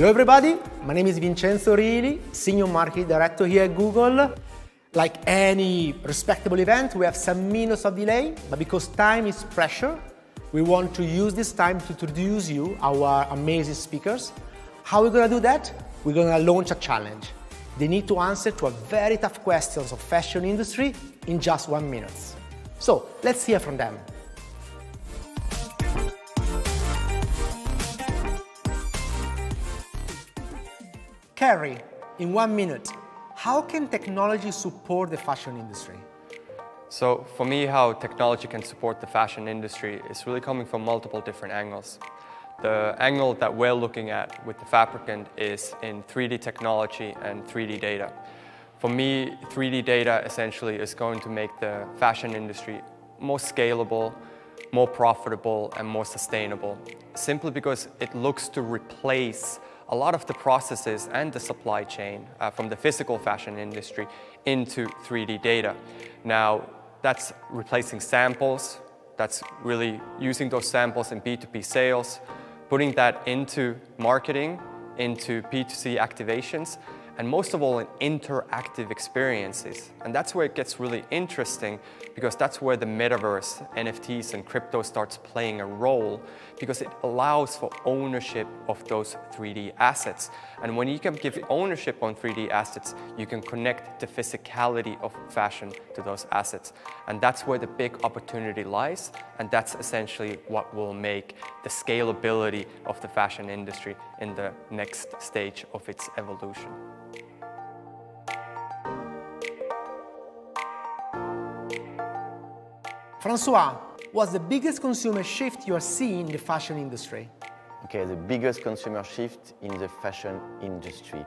Hello everybody, my name is Vincenzo Rili, Senior Marketing Director here at Google. Like any respectable event, we have some minutes of delay, but because time is pressure, we want to use this time to introduce you our amazing speakers. How are we going to do that? We're going to launch a challenge. They need to answer to a very tough questions of fashion industry in just 1 minute. So let's hear from them. Carrie, in 1 minute, how can technology support the fashion industry? So for me, how technology can support the fashion industry is really coming from multiple different angles. The angle that we're looking at with the Fabricant is in 3D technology and 3D data. For me, 3D data essentially is going to make the fashion industry more scalable, more profitable, and more sustainable, simply because it looks to replace a lot of the processes and the supply chain from the physical fashion industry into 3D data. Now, that's replacing samples, that's really using those samples in B2B sales, putting that into marketing, into P2C activations, and most of all in interactive experiences. And that's where it gets really interesting, because that's where the metaverse, NFTs and crypto starts playing a role, because it allows for ownership of those 3D assets. And when you can give ownership on 3D assets, you can connect the physicality of fashion to those assets. And that's where the big opportunity lies, and that's essentially what will make the scalability of the fashion industry in the next stage of its evolution. Francois, what's the biggest consumer shift you are seeing in the fashion industry? Okay, the biggest consumer shift in the fashion industry.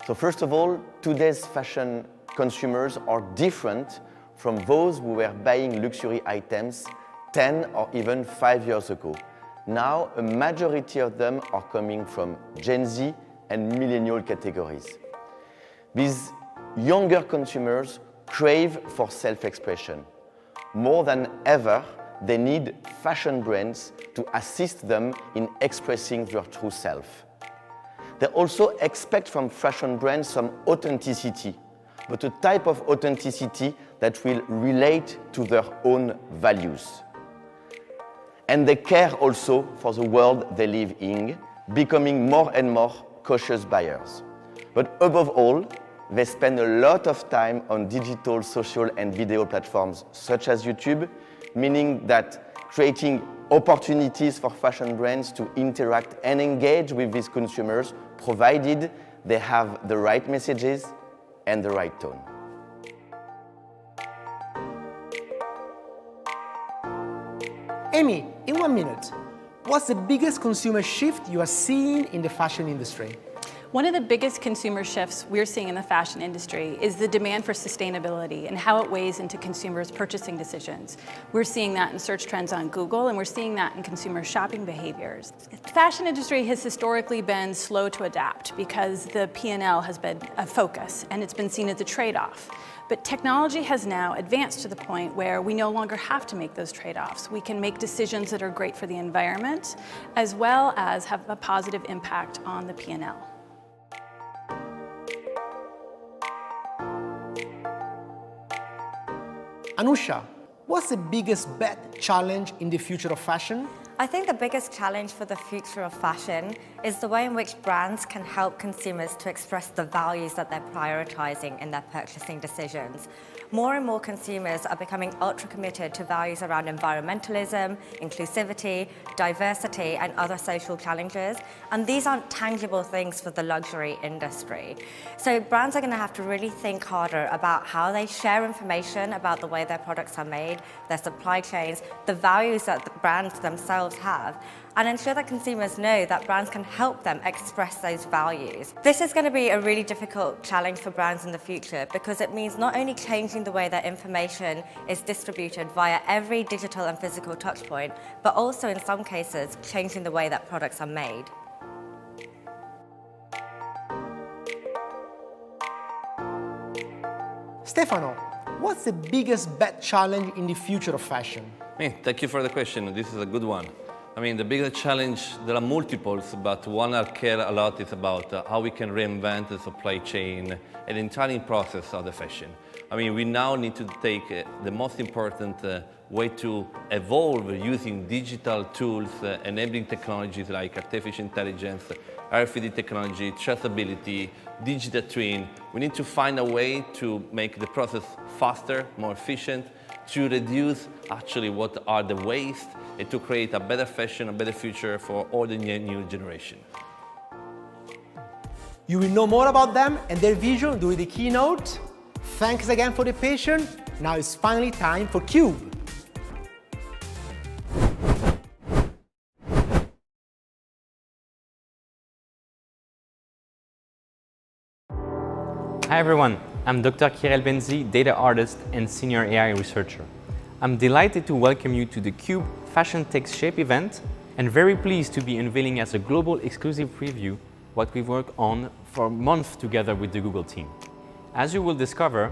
So first of all, today's fashion consumers are different from those who were buying luxury items 10 or even 5 years ago. Now, a majority of them are coming from Gen Z and millennial categories. These younger consumers crave for self-expression. More than ever, they need fashion brands to assist them in expressing their true self. They also expect from fashion brands some authenticity, but a type of authenticity that will relate to their own values. And they care also for the world they live in, becoming more and more cautious buyers. But above all, they spend a lot of time on digital, social, and video platforms such as YouTube, meaning that creating opportunities for fashion brands to interact and engage with these consumers, provided they have the right messages and the right tone. Amy, in 1 minute, what's the biggest consumer shift you are seeing in the fashion industry? One of the biggest consumer shifts we're seeing in the fashion industry is the demand for sustainability and how it weighs into consumers' purchasing decisions. We're seeing that in search trends on Google, and we're seeing that in consumer shopping behaviors. The fashion industry has historically been slow to adapt because the P&L has been a focus, and it's been seen as a trade-off. But technology has now advanced to the point where we no longer have to make those trade-offs. We can make decisions that are great for the environment, as well as have a positive impact on the P&L. Anusha, what's the biggest bet challenge in the future of fashion? I think the biggest challenge for the future of fashion is the way in which brands can help consumers to express the values that they're prioritizing in their purchasing decisions. More and more consumers are becoming ultra committed to values around environmentalism, inclusivity, diversity, and other social challenges. And these aren't tangible things for the luxury industry. So brands are going to have to really think harder about how they share information about the way their products are made, their supply chains, the values that the brands themselves have, and ensure that consumers know that brands can help them express those values. This is going to be a really difficult challenge for brands in the future, because it means not only changing the way that information is distributed via every digital and physical touchpoint, but also in some cases changing the way that products are made. Stefano, what's the biggest bet challenge in the future of fashion? Thank you for the question. This is a good one. I mean, the biggest challenge, there are multiples, but one I care a lot is about how we can reinvent the supply chain and the entire process of the fashion. I mean, we now need to take the most important way to evolve using digital tools, enabling technologies like artificial intelligence, RFID technology, traceability, digital twin. We need to find a way to make the process faster, more efficient, to reduce actually what are the waste and to create a better fashion, a better future for all the new generation. You will know more about them and their vision during the keynote. Thanks again for the patience. Now it's finally time for Cube. Hi everyone, I'm Dr. Kirel Benzi, data artist and senior AI researcher. I'm delighted to welcome you to the Cube Fashion Takes Shape event and very pleased to be unveiling as a global exclusive preview what we've worked on for months together with the Google team. As you will discover,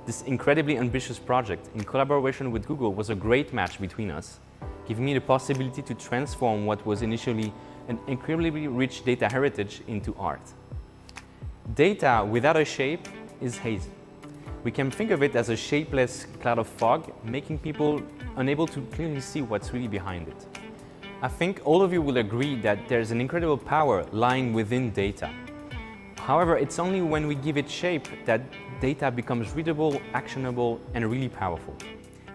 this incredibly ambitious project in collaboration with Google was a great match between us, giving me the possibility to transform what was initially an incredibly rich data heritage into art. Data without a shape is hazy. We can think of it as a shapeless cloud of fog, making people unable to clearly see what's really behind it. I think all of you will agree that there's an incredible power lying within data. However, it's only when we give it shape that data becomes readable, actionable, and really powerful.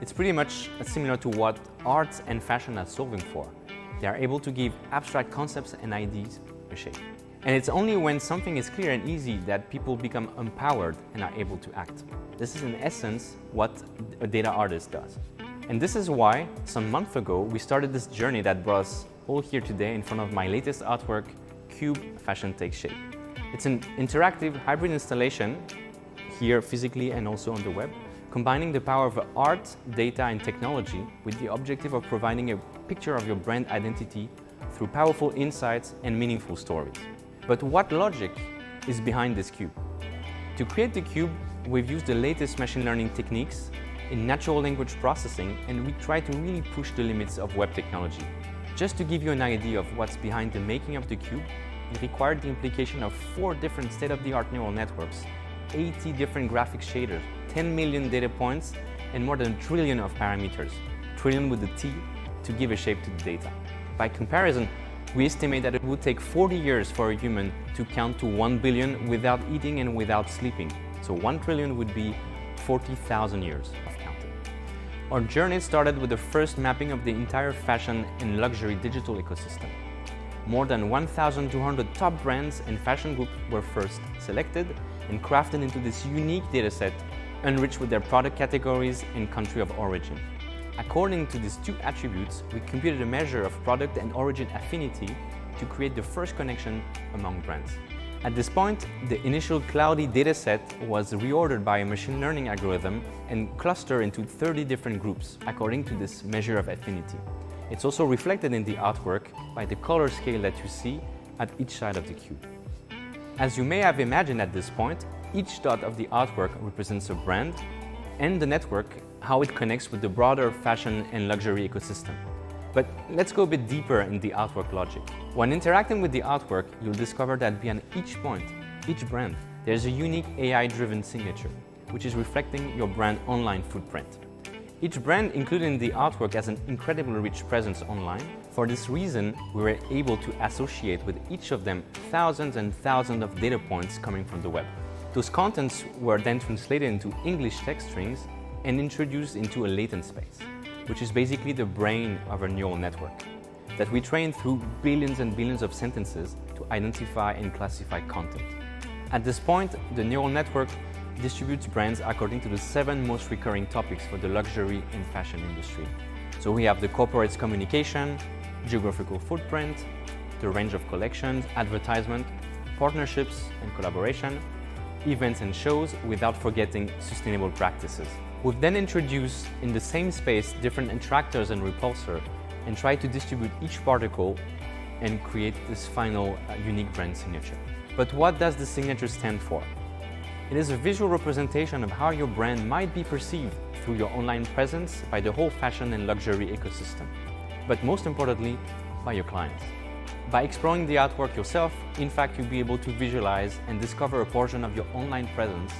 It's pretty much similar to what arts and fashion are solving for. They are able to give abstract concepts and ideas a shape. And it's only when something is clear and easy that people become empowered and are able to act. This is in essence what a data artist does. And this is why, some months ago, we started this journey that brought us all here today in front of my latest artwork, Cube Fashion Takes Shape. It's an interactive hybrid installation, here physically and also on the web, combining the power of art, data, and technology with the objective of providing a picture of your brand identity through powerful insights and meaningful stories. But what logic is behind this cube? To create the cube, we've used the latest machine learning techniques in natural language processing, and we try to really push the limits of web technology. Just to give you an idea of what's behind the making of the cube, it required the implication of 4 different state-of-the-art neural networks, 80 different graphics shaders, 10 million data points, and more than a trillion of parameters, trillion with a T, to give a shape to the data. By comparison, we estimate that it would take 40 years for a human to count to 1 billion without eating and without sleeping. So 1 trillion would be 40,000 years of counting. Our journey started with the first mapping of the entire fashion and luxury digital ecosystem. More than 1,200 top brands and fashion groups were first selected and crafted into this unique dataset, enriched with their product categories and country of origin. According to these 2 attributes, we computed a measure of product and origin affinity to create the first connection among brands. At this point, the initial cloudy dataset was reordered by a machine learning algorithm and clustered into 30 different groups according to this measure of affinity. It's also reflected in the artwork by the color scale that you see at each side of the cube. As you may have imagined at this point, each dot of the artwork represents a brand and the network, how it connects with the broader fashion and luxury ecosystem. But let's go a bit deeper in the artwork logic. When interacting with the artwork, you'll discover that behind each point, each brand, there's a unique AI-driven signature, which is reflecting your brand online footprint. Each brand included in the artwork has an incredibly rich presence online. For this reason, we were able to associate with each of them thousands and thousands of data points coming from the web. Those contents were then translated into English text strings and introduced into a latent space, which is basically the brain of a neural network that we train through billions and billions of sentences to identify and classify content. At this point, the neural network distributes brands according to the 7 most recurring topics for the luxury and fashion industry. So we have the corporate communication, geographical footprint, the range of collections, advertisement, partnerships and collaboration, events and shows, without forgetting sustainable practices. We've then introduced in the same space different attractors and repulsor and try to distribute each particle and create this final unique brand signature. But what does the signature stand for? It is a visual representation of how your brand might be perceived through your online presence by the whole fashion and luxury ecosystem. But most importantly, by your clients. By exploring the artwork yourself, in fact, you'll be able to visualize and discover a portion of your online presence,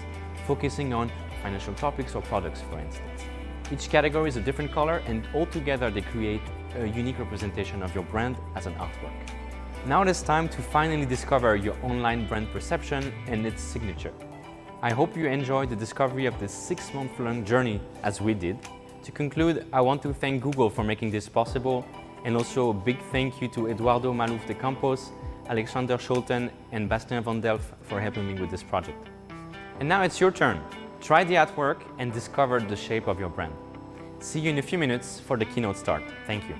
focusing on financial topics or products, for instance. Each category is a different color, and altogether they create a unique representation of your brand as an artwork. Now it's time to finally discover your online brand perception and its signature. I hope you enjoyed the discovery of this 6-month-long journey as we did. To conclude, I want to thank Google for making this possible, and also a big thank you to Eduardo Maluf de Campos, Alexander Scholten, and Bastien Van Delft for helping me with this project. And now it's your turn. Try the artwork and discover the shape of your brand. See you in a few minutes for the keynote start. Thank you.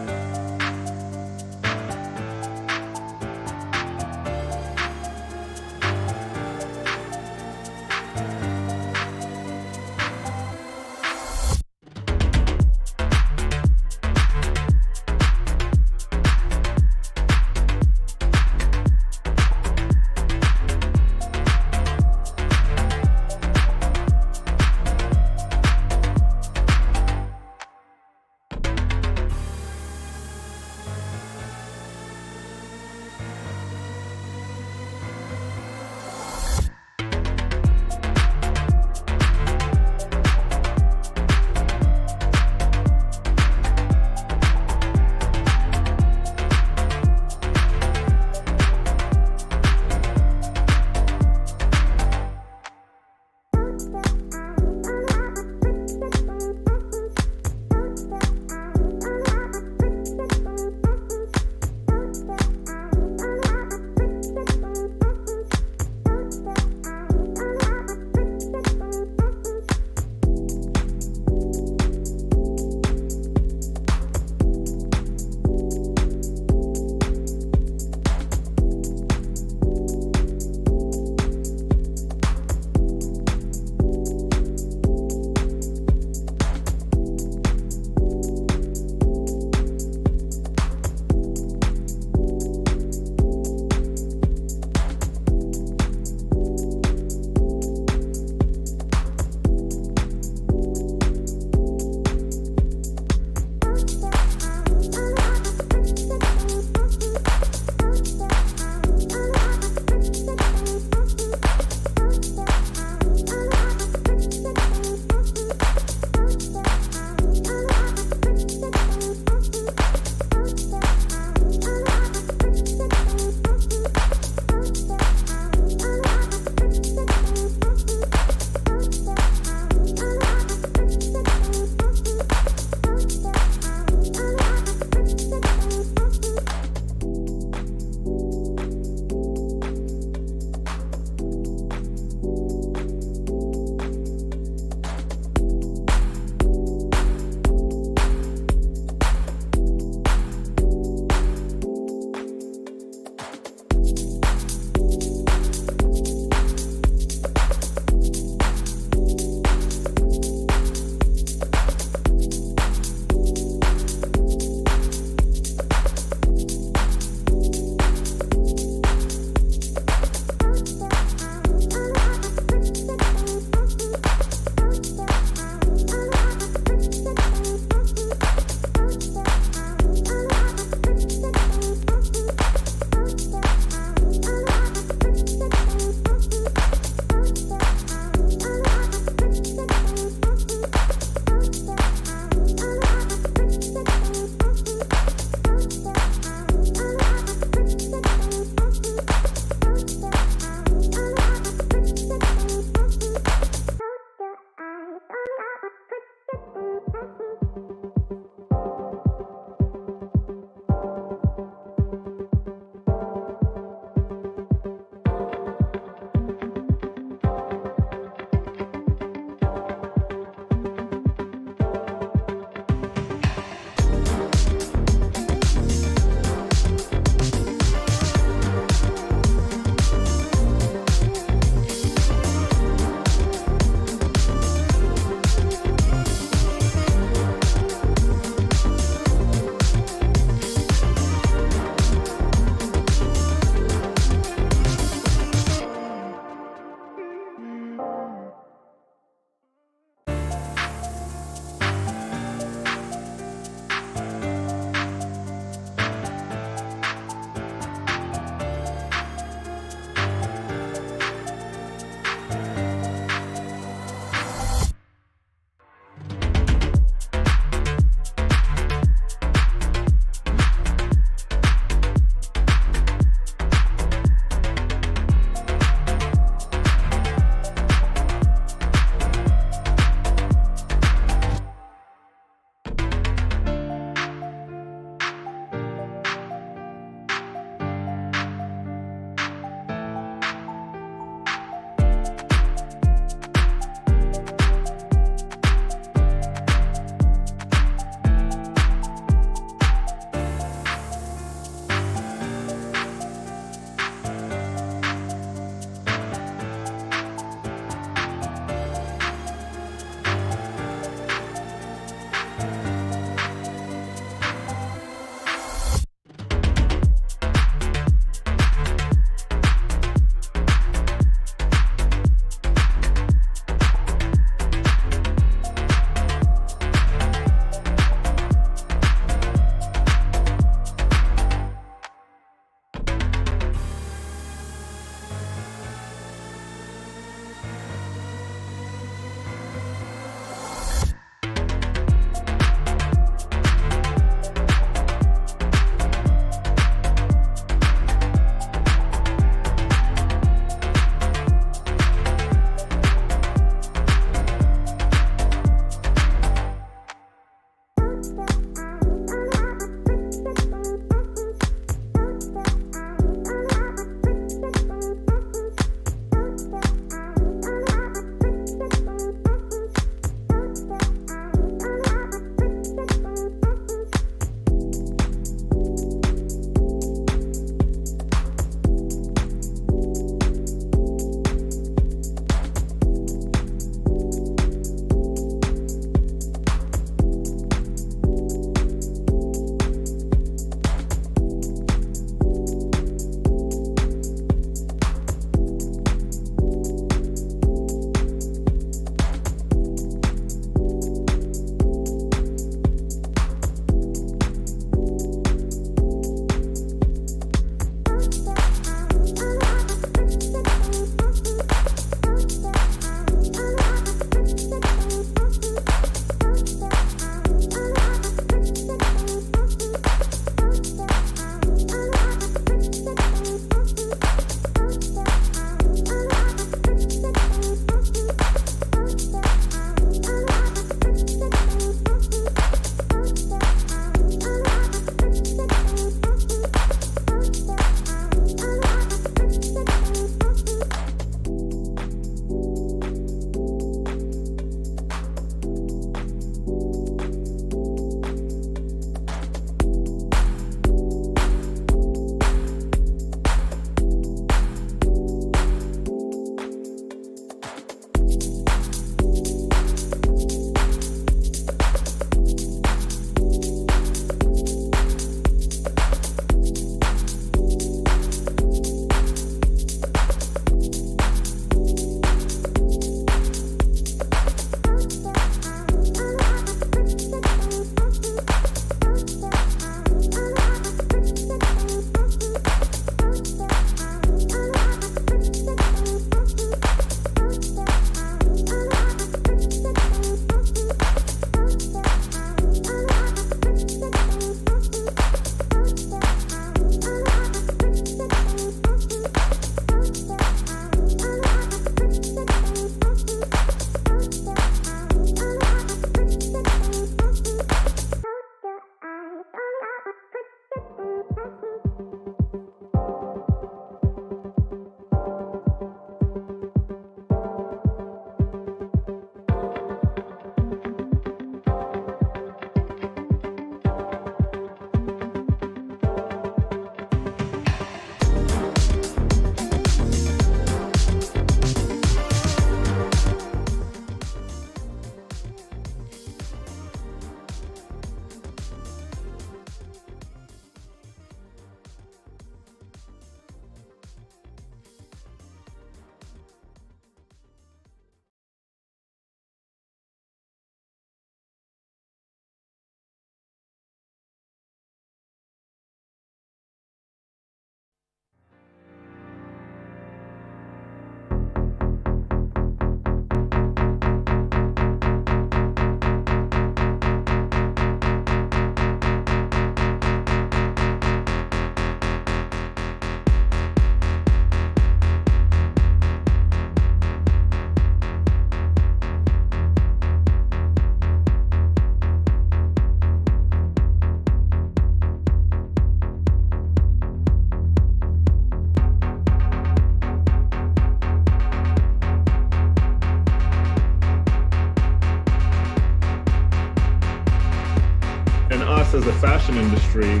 And us as a fashion industry,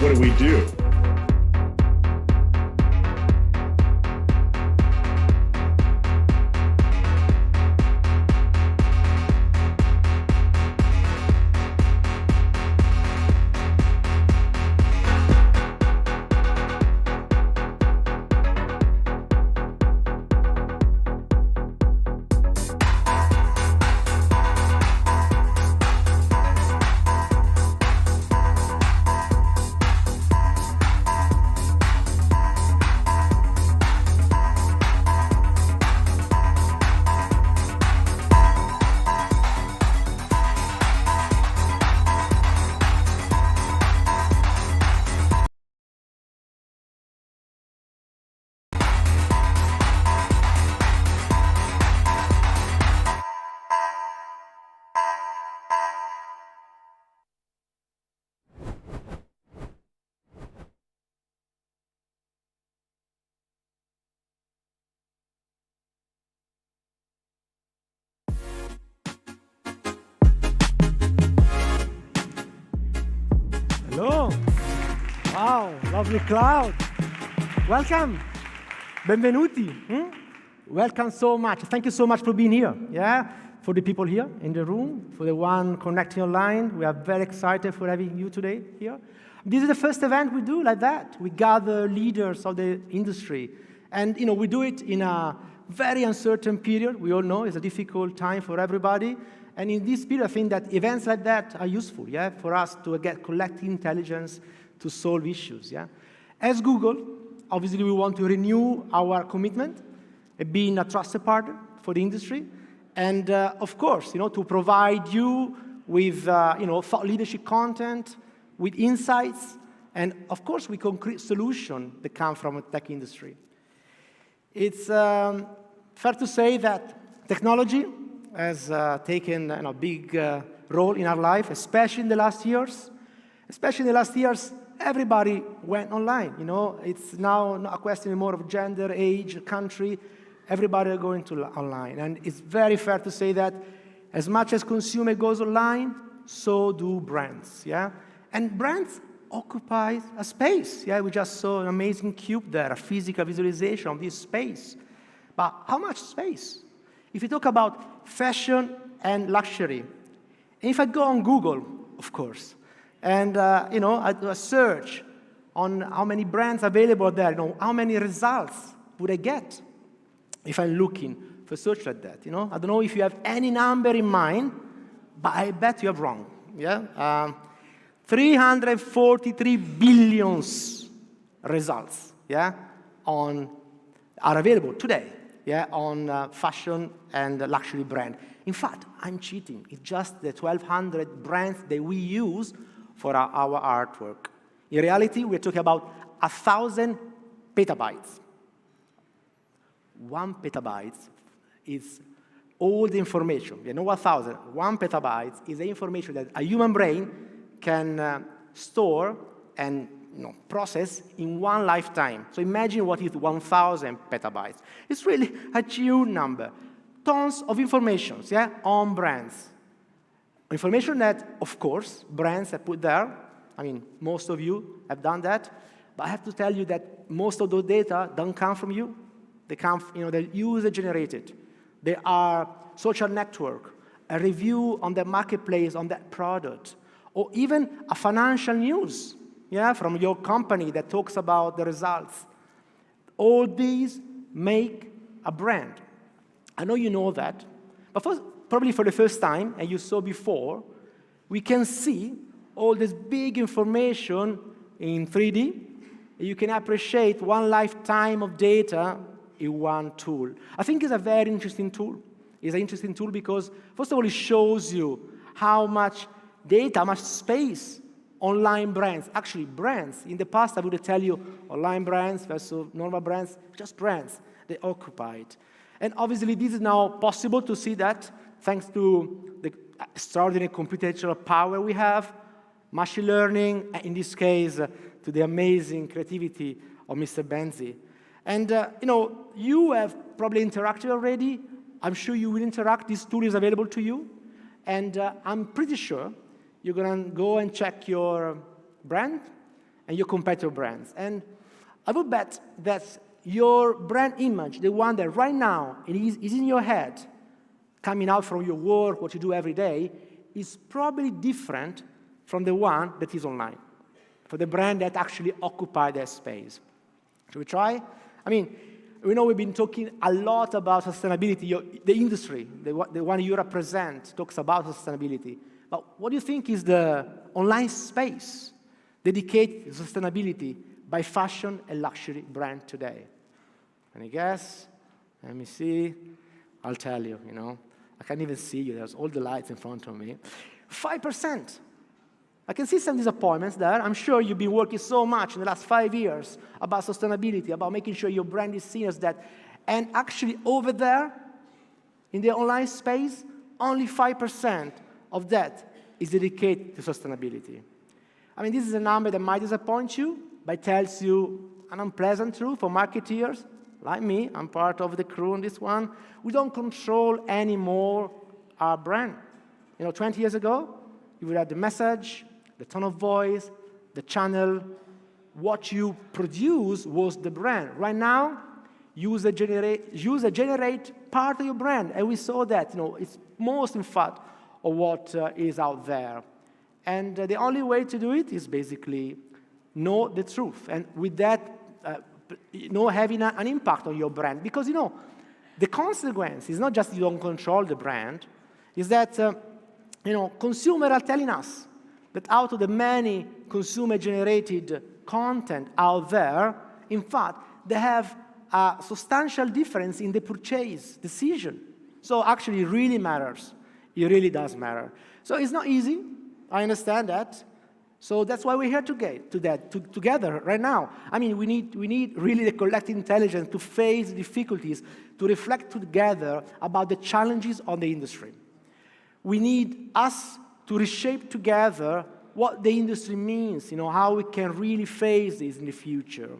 what do we do? Hello. Wow, lovely crowd. Welcome. Benvenuti. Welcome so much. Thank you so much for being here. Yeah, for the people here in the room, for the one connecting online. We are very excited for having you today here. This is the first event we do like that. We gather leaders of the industry. And we do it in a very uncertain period. We all know it's a difficult time for everybody. And in this period, I think that events like that are useful, yeah, for us to get collective intelligence to solve issues, yeah. As Google, obviously we want to renew our commitment at being a trusted partner for the industry, and of course, to provide you with thought leadership content, with insights, and of course with concrete solutions that come from the tech industry. It's fair to say that technology has taken a big role in our life, especially in the last years. Especially in the last years, everybody went online. It's now not a question anymore of gender, age, country. Everybody are going to online. And it's very fair to say that as much as consumer goes online, so do brands, yeah? And brands occupy a space, yeah? We just saw an amazing cube there, a physical visualization of this space. But how much space? If you talk about fashion and luxury, and if I go on Google, of course, and I do a search on how many brands available there, how many results would I get if I'm looking for search like that, I don't know if you have any number in mind, but I bet you're wrong, yeah? 343 billion results, yeah, are available today, yeah, on fashion and luxury brand. In fact, I'm cheating. It's just the 1,200 brands that we use for our artwork. In reality, we're talking about 1,000 petabytes. 1 petabyte is all the information. 1,000. 1 petabyte is the information that a human brain can store and process in one lifetime. So imagine what is 1,000 petabytes. It's really a huge number. Tons of information, yeah, on brands. Information that, of course, brands have put there. I mean, most of you have done that. But I have to tell you that most of those data don't come from you. They come, they're user-generated. They are social network, a review on the marketplace on that product, or even a financial news, yeah, from your company that talks about the results. All these make a brand. I know you know that, but probably for the first time, and you saw before, we can see all this big information in 3D. You can appreciate one lifetime of data in one tool. I think it's a very interesting tool. It's an interesting tool because, first of all, it shows you how much data, how much space online brands, actually brands. In the past, I would tell you online brands versus normal brands, just brands, they occupied. And obviously, this is now possible to see that thanks to the extraordinary computational power we have, machine learning, in this case, to the amazing creativity of Mr. Benzi. And, you have probably interacted already. I'm sure you will interact. This tool is available to you. And I'm pretty sure you're going to go and check your brand and your competitor brands. And I would bet that your brand image, the one that right now is in your head, coming out from your work, what you do every day, is probably different from the one that is online, for the brand that actually occupy that space. Should we try? I mean, we know we've been talking a lot about sustainability. The industry, the one you represent, talks about sustainability. But what do you think is the online space dedicated to sustainability by fashion and luxury brand today? Any guess? Let me see. I'll tell you, I can't even see you. There's all the lights in front of me. 5%. I can see some disappointments there. I'm sure you've been working so much in the last 5 years about sustainability, about making sure your brand is seen as that. And actually over there, in the online space, only 5% of that is dedicated to sustainability. I mean, this is a number that might disappoint you, but tells you an unpleasant truth for marketeers like me. I'm part of the crew on this one. We don't control anymore our brand. 20 years ago, you would have the message, the tone of voice, the channel. What you produce was the brand. Right now, user generate part of your brand, and we saw that. It's most, in fact, of what is out there. And the only way to do it is basically know the truth, and with that, having an impact on your brand. Because the consequence is not just you don't control the brand, is that consumers are telling us that out of the many consumer-generated content out there, in fact, they have a substantial difference in the purchase decision. So actually, it really matters. It really does matter. So it's not easy. I understand that. So that's why we're here together right now. I mean, we need really the collective intelligence to face difficulties, to reflect together about the challenges on the industry. We need us to reshape together what the industry means, how we can really face this in the future.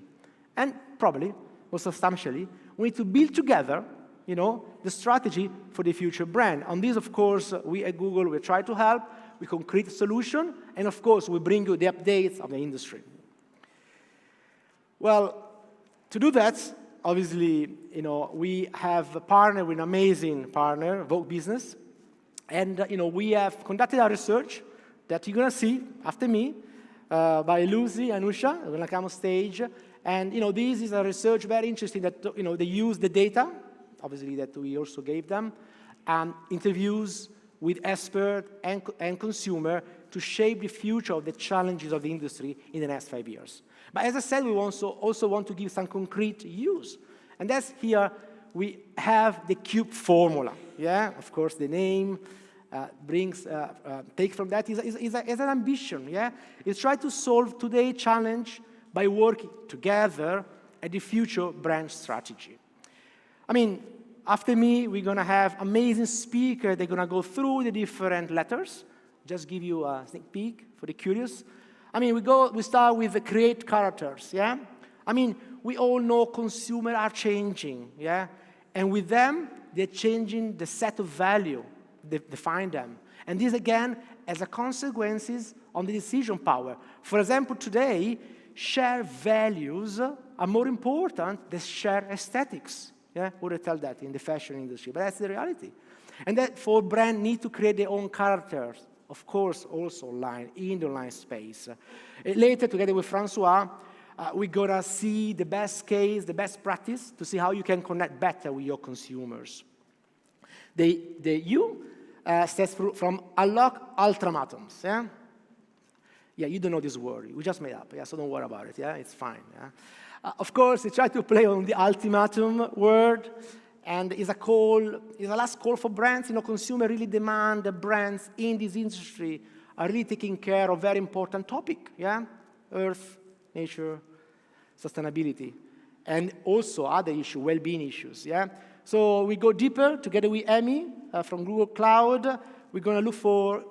And probably, or substantially, we need to build together, the strategy for the future brand. On this, of course, we at Google, we try to help with concrete solution, and of course, we bring you the updates of the industry. Well, to do that, obviously, we have a partner with an amazing partner, Vogue Business, and we have conducted our research that you're going to see after me by Lucy and Usha. They're going to come on stage. And this is a research very interesting that they use the data, obviously, that we also gave them, interviews with experts and consumer to shape the future of the challenges of the industry in the next 5 years. But as I said, we also want to give some concrete use. And that's here we have the CUBE formula. Yeah, of course, the name take from that is an ambition. Yeah, it's try to solve today's challenge by working together at the future brand strategy. I mean, after me, we're going to have amazing speakers. They're going to go through the different letters. Just give you a sneak peek for the curious. I mean, we start with the create characters. Yeah, I mean, we all know consumers are changing. Yeah, and with them, they're changing the set of value that define them. And this, again, has a consequences on the decision power. For example, today, shared values are more important than shared aesthetics. Yeah, would I tell that in the fashion industry? But that's the reality. And that for brands need to create their own characters, of course, also online, in the online space. Later, together with Francois, we're going to see the best case, the best practice, to see how you can connect better with your consumers. The U stands from unlock ultimatums. Yeah? Yeah, you don't know this word. We just made up. Yeah, so don't worry about it. Yeah, it's fine. Yeah? Of course, we try to play on the ultimatum word, and it's a last call for brands. Consumers really demand that brands in this industry are really taking care of very important topic. Yeah, Earth, nature, sustainability, and also other issues, well-being issues. Yeah. So we go deeper together with Amy from Google Cloud. We're going to look for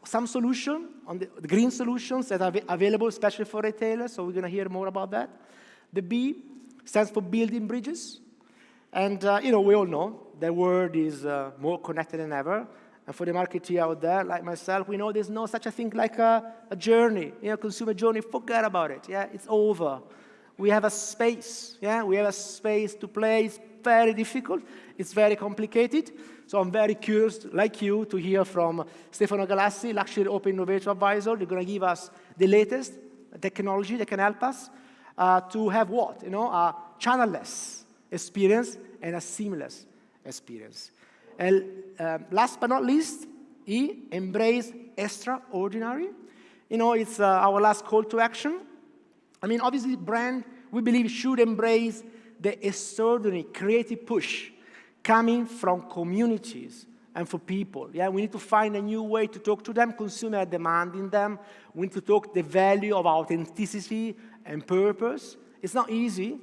some solution on the green solutions that are available, especially for retailers. So we're going to hear more about that. The B stands for building bridges. And, we all know the world is more connected than ever. And for the marketeer out there, like myself, we know there's no such a thing like a journey, consumer journey. Forget about it. Yeah, it's over. We have a space. Yeah, we have a space to play. It's very difficult. It's very complicated. So I'm very curious, like you, to hear from Stefano Galassi, Luxury Open Innovator Advisor. They're going to give us the latest technology that can help us to have what? A channel-less experience and a seamless experience. And last but not least, embrace extraordinary. It's our last call to action. I mean, obviously, brand, we believe, should embrace the extraordinary creative push coming from communities and for people. Yeah, we need to find a new way to talk to them. Consumers are demanding them. We need to talk the value of authenticity and purpose. It's not easy.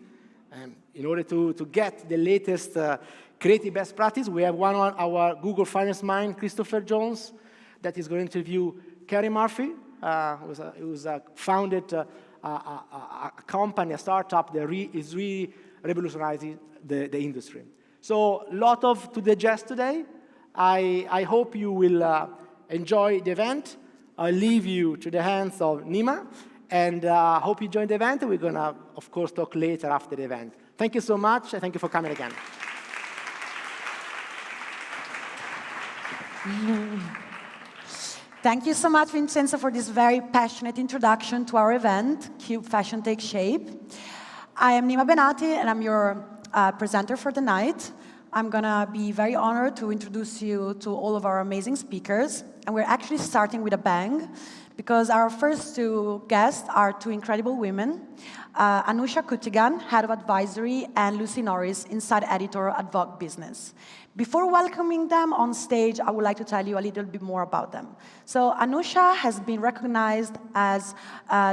In order to get the latest creative best practice, we have one on our Google Finance Mind, Christopher Jones, that is going to interview Kerry Murphy, who's founded a company, a startup that is really revolutionizing the industry. So a lot to digest today. I hope you will enjoy the event. I'll leave you to the hands of Nima, and I hope you join the event. We're going to, of course, talk later after the event. Thank you so much, and thank you for coming again. Thank you so much, Vincenzo, for this very passionate introduction to our event, Cube Fashion Takes Shape. I am Nima Benati, and I'm your presenter for the night. I'm going to be very honored to introduce you to all of our amazing speakers. And we're actually starting with a bang, because our first two guests are two incredible women, Anusha Kutigan, Head of Advisory, and Lucy Norris, Inside Editor at Vogue Business. Before welcoming them on stage, I would like to tell you a little bit more about them. So Anusha has been recognized as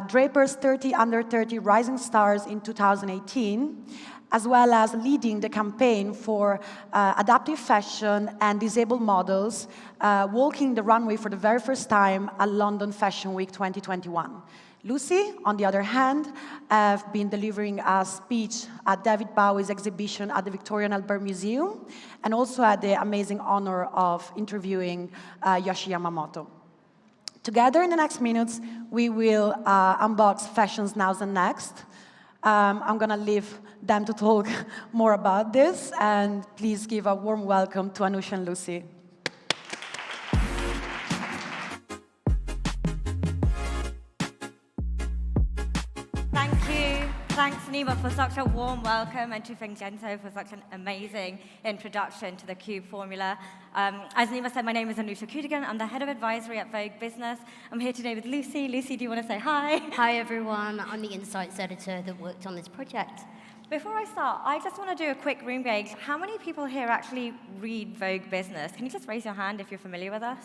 Draper's 30 Under 30 Rising Stars in 2018, as well as leading the campaign for adaptive fashion and disabled models, walking the runway for the very first time at London Fashion Week 2021. Lucy, on the other hand, have been delivering a speech at David Bowie's exhibition at the Victoria and Albert Museum, and also had the amazing honor of interviewing Yoshi Yamamoto. Together in the next minutes, we will unbox Fashions Nows and Next. I'm going to leave them to talk more about this, and please give a warm welcome to Anusha and Lucy. Thanks, Nima, for such a warm welcome, and to Vincenzo for such an amazing introduction to the Cube formula. As Nima said, my name is Anusha Kutigan. I'm the Head of Advisory at Vogue Business. I'm here today with Lucy. Lucy, do you want to say hi? Hi, everyone. I'm the Insights Editor that worked on this project. Before I start, I just want to do a quick room gauge. How many people here actually read Vogue Business? Can you just raise your hand if you're familiar with us?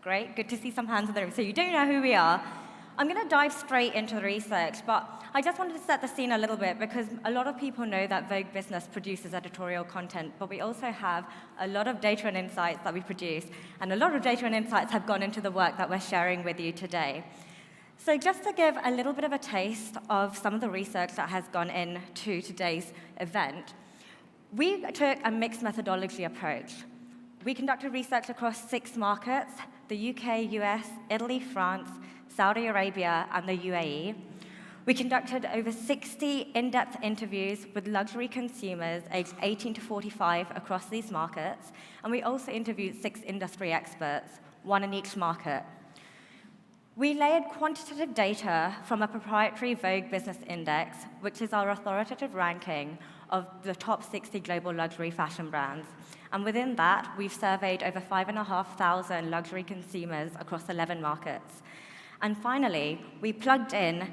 Great. Good to see some hands in the room. So you do know who we are. I'm going to dive straight into the research, but I just wanted to set the scene a little bit, because a lot of people know that Vogue Business produces editorial content, but we also have a lot of data and insights that we produce, and a lot of data and insights have gone into the work that we're sharing with you today. So just to give a little bit of a taste of some of the research that has gone into today's event, we took a mixed methodology approach. We conducted research across 6 markets: the UK, US, Italy, France, Saudi Arabia, and the UAE. We conducted over 60 in-depth interviews with luxury consumers aged 18 to 45 across these markets, and we also interviewed 6 industry experts, 1 in each market. We layered quantitative data from a proprietary Vogue Business Index, which is our authoritative ranking of the top 60 global luxury fashion brands. And within that, we've surveyed over 5,500 luxury consumers across 11 markets. And finally, we plugged in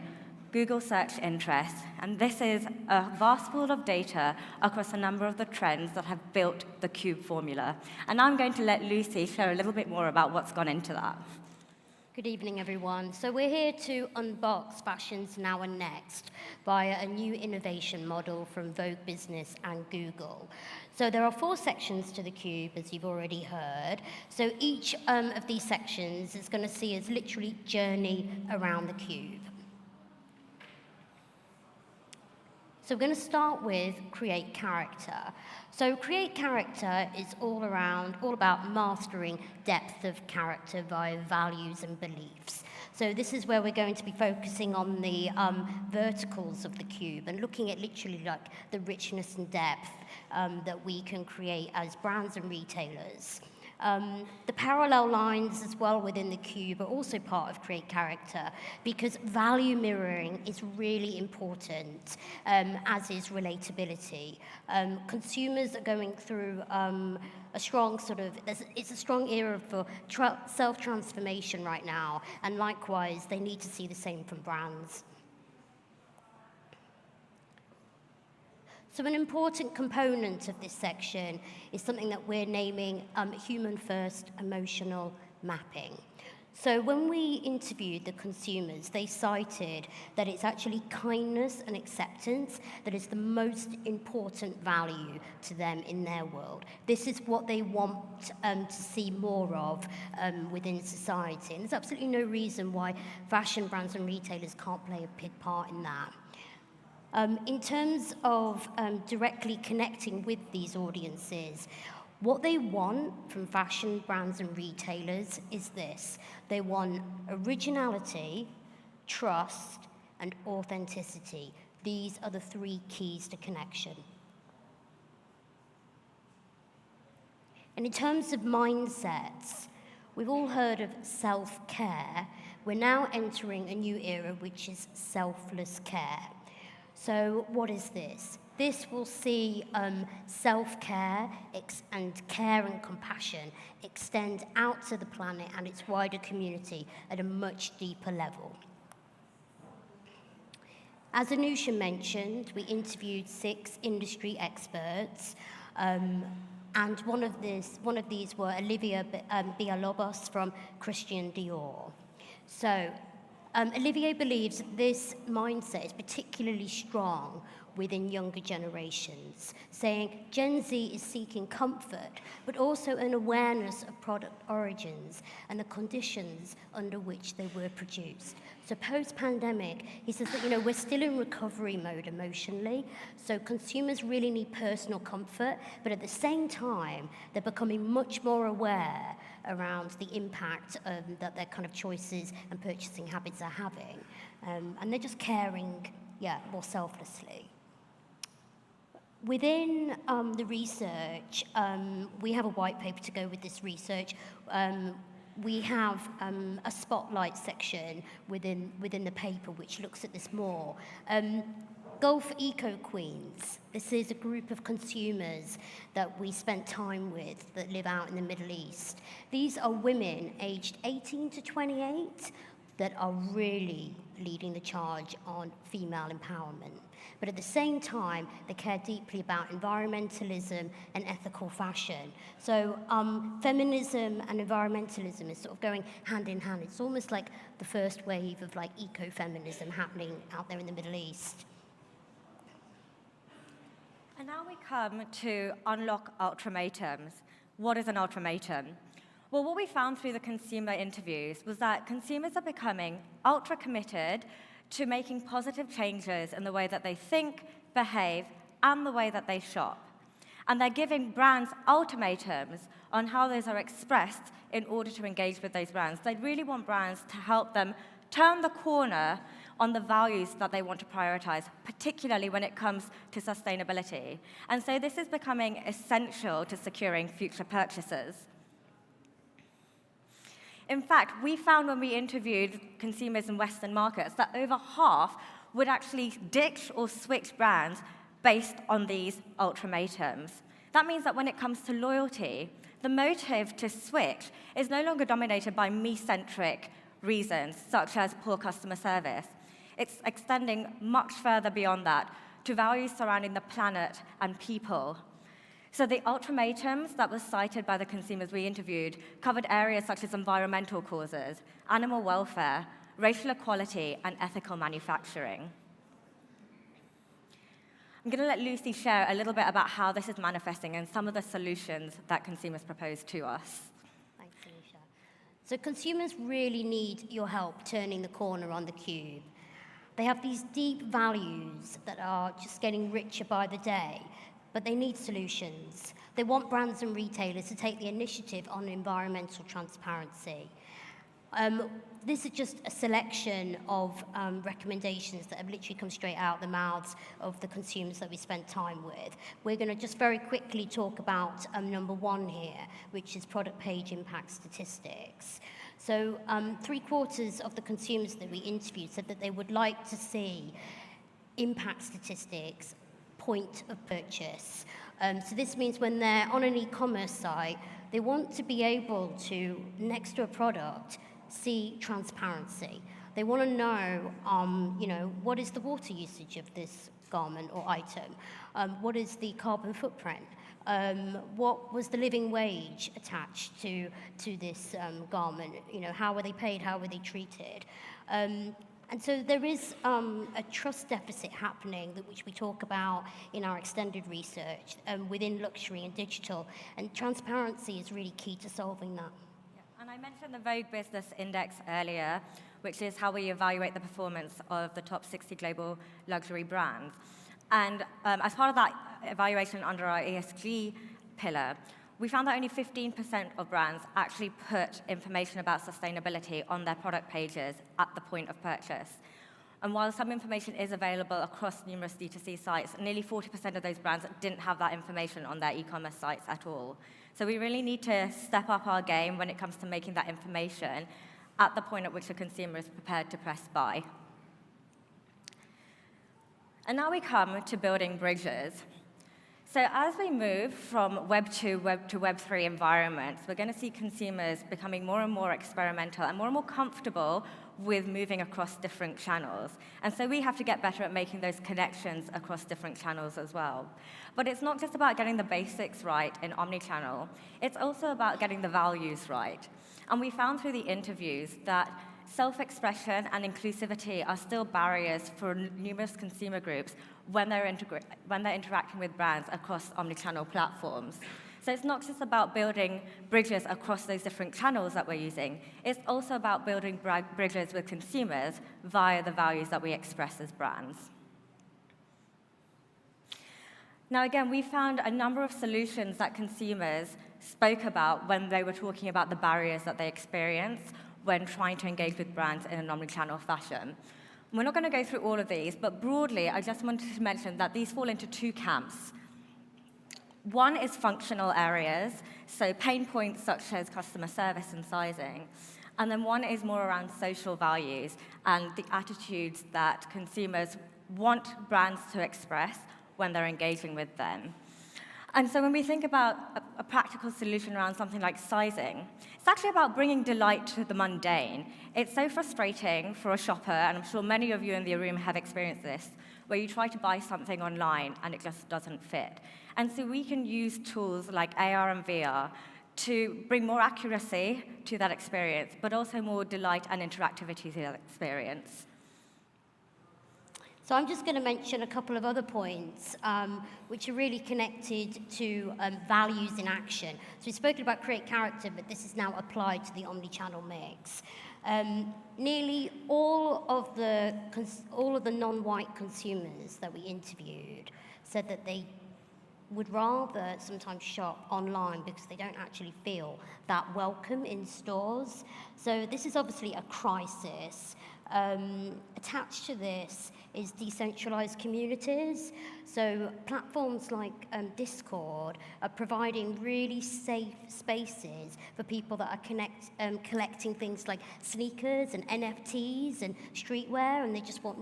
Google search interest, and this is a vast pool of data across a number of the trends that have built the Cube formula. And I'm going to let Lucy share a little bit more about what's gone into that. Good evening, everyone. So we're here to unbox Fashions Now and Next via a new innovation model from Vogue Business and Google. So there are 4 sections to the Cube, as you've already heard. So each of these sections is going to see us literally journey around the Cube. So we're going to start with create character. So create character is all about mastering depth of character via values and beliefs. So this is where we're going to be focusing on the verticals of the cube and looking at literally like the richness and depth that we can create as brands and retailers. The parallel lines as well within the cube are also part of create character because value mirroring is really important, as is relatability. Consumers are going through a strong it's a strong era for self-transformation right now, and likewise, they need to see the same from brands. So an important component of this section is something that we're naming human-first emotional mapping. So when we interviewed the consumers, they cited that it's actually kindness and acceptance that is the most important value to them in their world. This is what they want to see more of within society. And there's absolutely no reason why fashion brands and retailers can't play a big part in that. In terms of directly connecting with these audiences, what they want from fashion brands and retailers is this. They want originality, trust, and authenticity. These are the 3 keys to connection. And in terms of mindsets, we've all heard of self-care. We're now entering a new era, which is selfless care. So what is this? This will see self-care and care and compassion extend out to the planet and its wider community at a much deeper level. As Anusha mentioned, we interviewed 6 industry experts, and one of these were Olivia Villalobos from Christian Dior. So Olivier believes that this mindset is particularly strong within younger generations, saying Gen Z is seeking comfort, but also an awareness of product origins and the conditions under which they were produced. So post-pandemic, he says that, we're still in recovery mode emotionally, so consumers really need personal comfort, but at the same time, they're becoming much more aware around the impact that their kind of choices and purchasing habits are having. And they're just caring, more selflessly. Within the research, we have a white paper to go with this research. We have a spotlight section within the paper which looks at this more. Gulf Eco Queens. This is a group of consumers that we spent time with that live out in the Middle East. These are women aged 18 to 28 that are really leading the charge on female empowerment. But at the same time, they care deeply about environmentalism and ethical fashion. So feminism and environmentalism is sort of going hand in hand. It's almost like the first wave of like ecofeminism happening out there in the Middle East. And now we come to unlock ultimatums. What is an ultimatum? Well, what we found through the consumer interviews was that consumers are becoming ultra committed to making positive changes in the way that they think, behave, and the way that they shop. And they're giving brands ultimatums on how those are expressed in order to engage with those brands. They really want brands to help them turn the corner on the values that they want to prioritize, particularly when it comes to sustainability. And so this is becoming essential to securing future purchases. In fact, we found when we interviewed consumers in Western markets that over half would actually ditch or switch brands based on these ultimatums. That means that when it comes to loyalty, the motive to switch is no longer dominated by me-centric reasons, such as poor customer service. It's extending much further beyond that to values surrounding the planet and people. So the ultimatums that were cited by the consumers we interviewed covered areas such as environmental causes, animal welfare, racial equality, and ethical manufacturing. I'm going to let Lucy share a little bit about how this is manifesting and some of the solutions that consumers propose to us. Thanks, Anisha. So consumers really need your help turning the corner on the cube. They have these deep values that are just getting richer by the day, but they need solutions. They want brands and retailers to take the initiative on environmental transparency. This is just a selection of recommendations that have literally come straight out the mouths of the consumers that we spent time with. We're going to just very quickly talk about number one here, which is product page impact statistics. So 3/4 of the consumers that we interviewed said that they would like to see impact statistics point of purchase. So this means when they're on an e-commerce site, they want to be able to, next to a product, see transparency. They want to know, what is the water usage of this garment or item? What is the carbon footprint? What was the living wage attached to this garment? How were they paid? How were they treated? And so there is a trust deficit happening, which we talk about in our extended research within luxury and digital. And transparency is really key to solving that. And I mentioned the Vogue Business Index earlier, which is how we evaluate the performance of the top 60 global luxury brands. And as part of that evaluation under our ESG pillar, we found that only 15% of brands actually put information about sustainability on their product pages at the point of purchase. And while some information is available across numerous D2C sites, nearly 40% of those brands didn't have that information on their e-commerce sites at all. So we really need to step up our game when it comes to making that information at the point at which a consumer is prepared to press buy. And now we come to building bridges. So as we move from Web 2 to Web 3 environments, we're going to see consumers becoming more and more experimental and more comfortable with moving across different channels. And so we have to get better at making those connections across different channels as well. But it's not just about getting the basics right in omnichannel, it's also about getting the values right. And we found through the interviews that self-expression and inclusivity are still barriers for numerous consumer groups when they're interacting with brands across omnichannel platforms. So it's not just about building bridges across those different channels that we're using, it's also about building bridges with consumers via the values that we express as brands. Now again, we found a number of solutions that consumers spoke about when they were talking about the barriers that they experience when trying to engage with brands in an omnichannel fashion. We're not going to go through all of these, but broadly, I just wanted to mention that these fall into two camps. One is functional areas, so pain points such as customer service and sizing. And then one is more around social values and the attitudes that consumers want brands to express when they're engaging with them. And so when we think about a practical solution around something like sizing, it's actually about bringing delight to the mundane. It's so frustrating for a shopper, and I'm sure many of you in the room have experienced this, where you try to buy something online and it just doesn't fit. And so we can use tools like AR and VR to bring more accuracy to that experience, but also more delight and interactivity to that experience. So I'm just going to mention a couple of other points which are really connected to values in action. So we've spoken about create character, but this is now applied to the omnichannel mix. Nearly all of the non-white consumers that we interviewed said that they would rather sometimes shop online because they don't actually feel that welcome in stores. So this is obviously a crisis. Attached to this is decentralized communities. So platforms like Discord are providing really safe spaces for people that are collecting things like sneakers and NFTs and streetwear, and they just want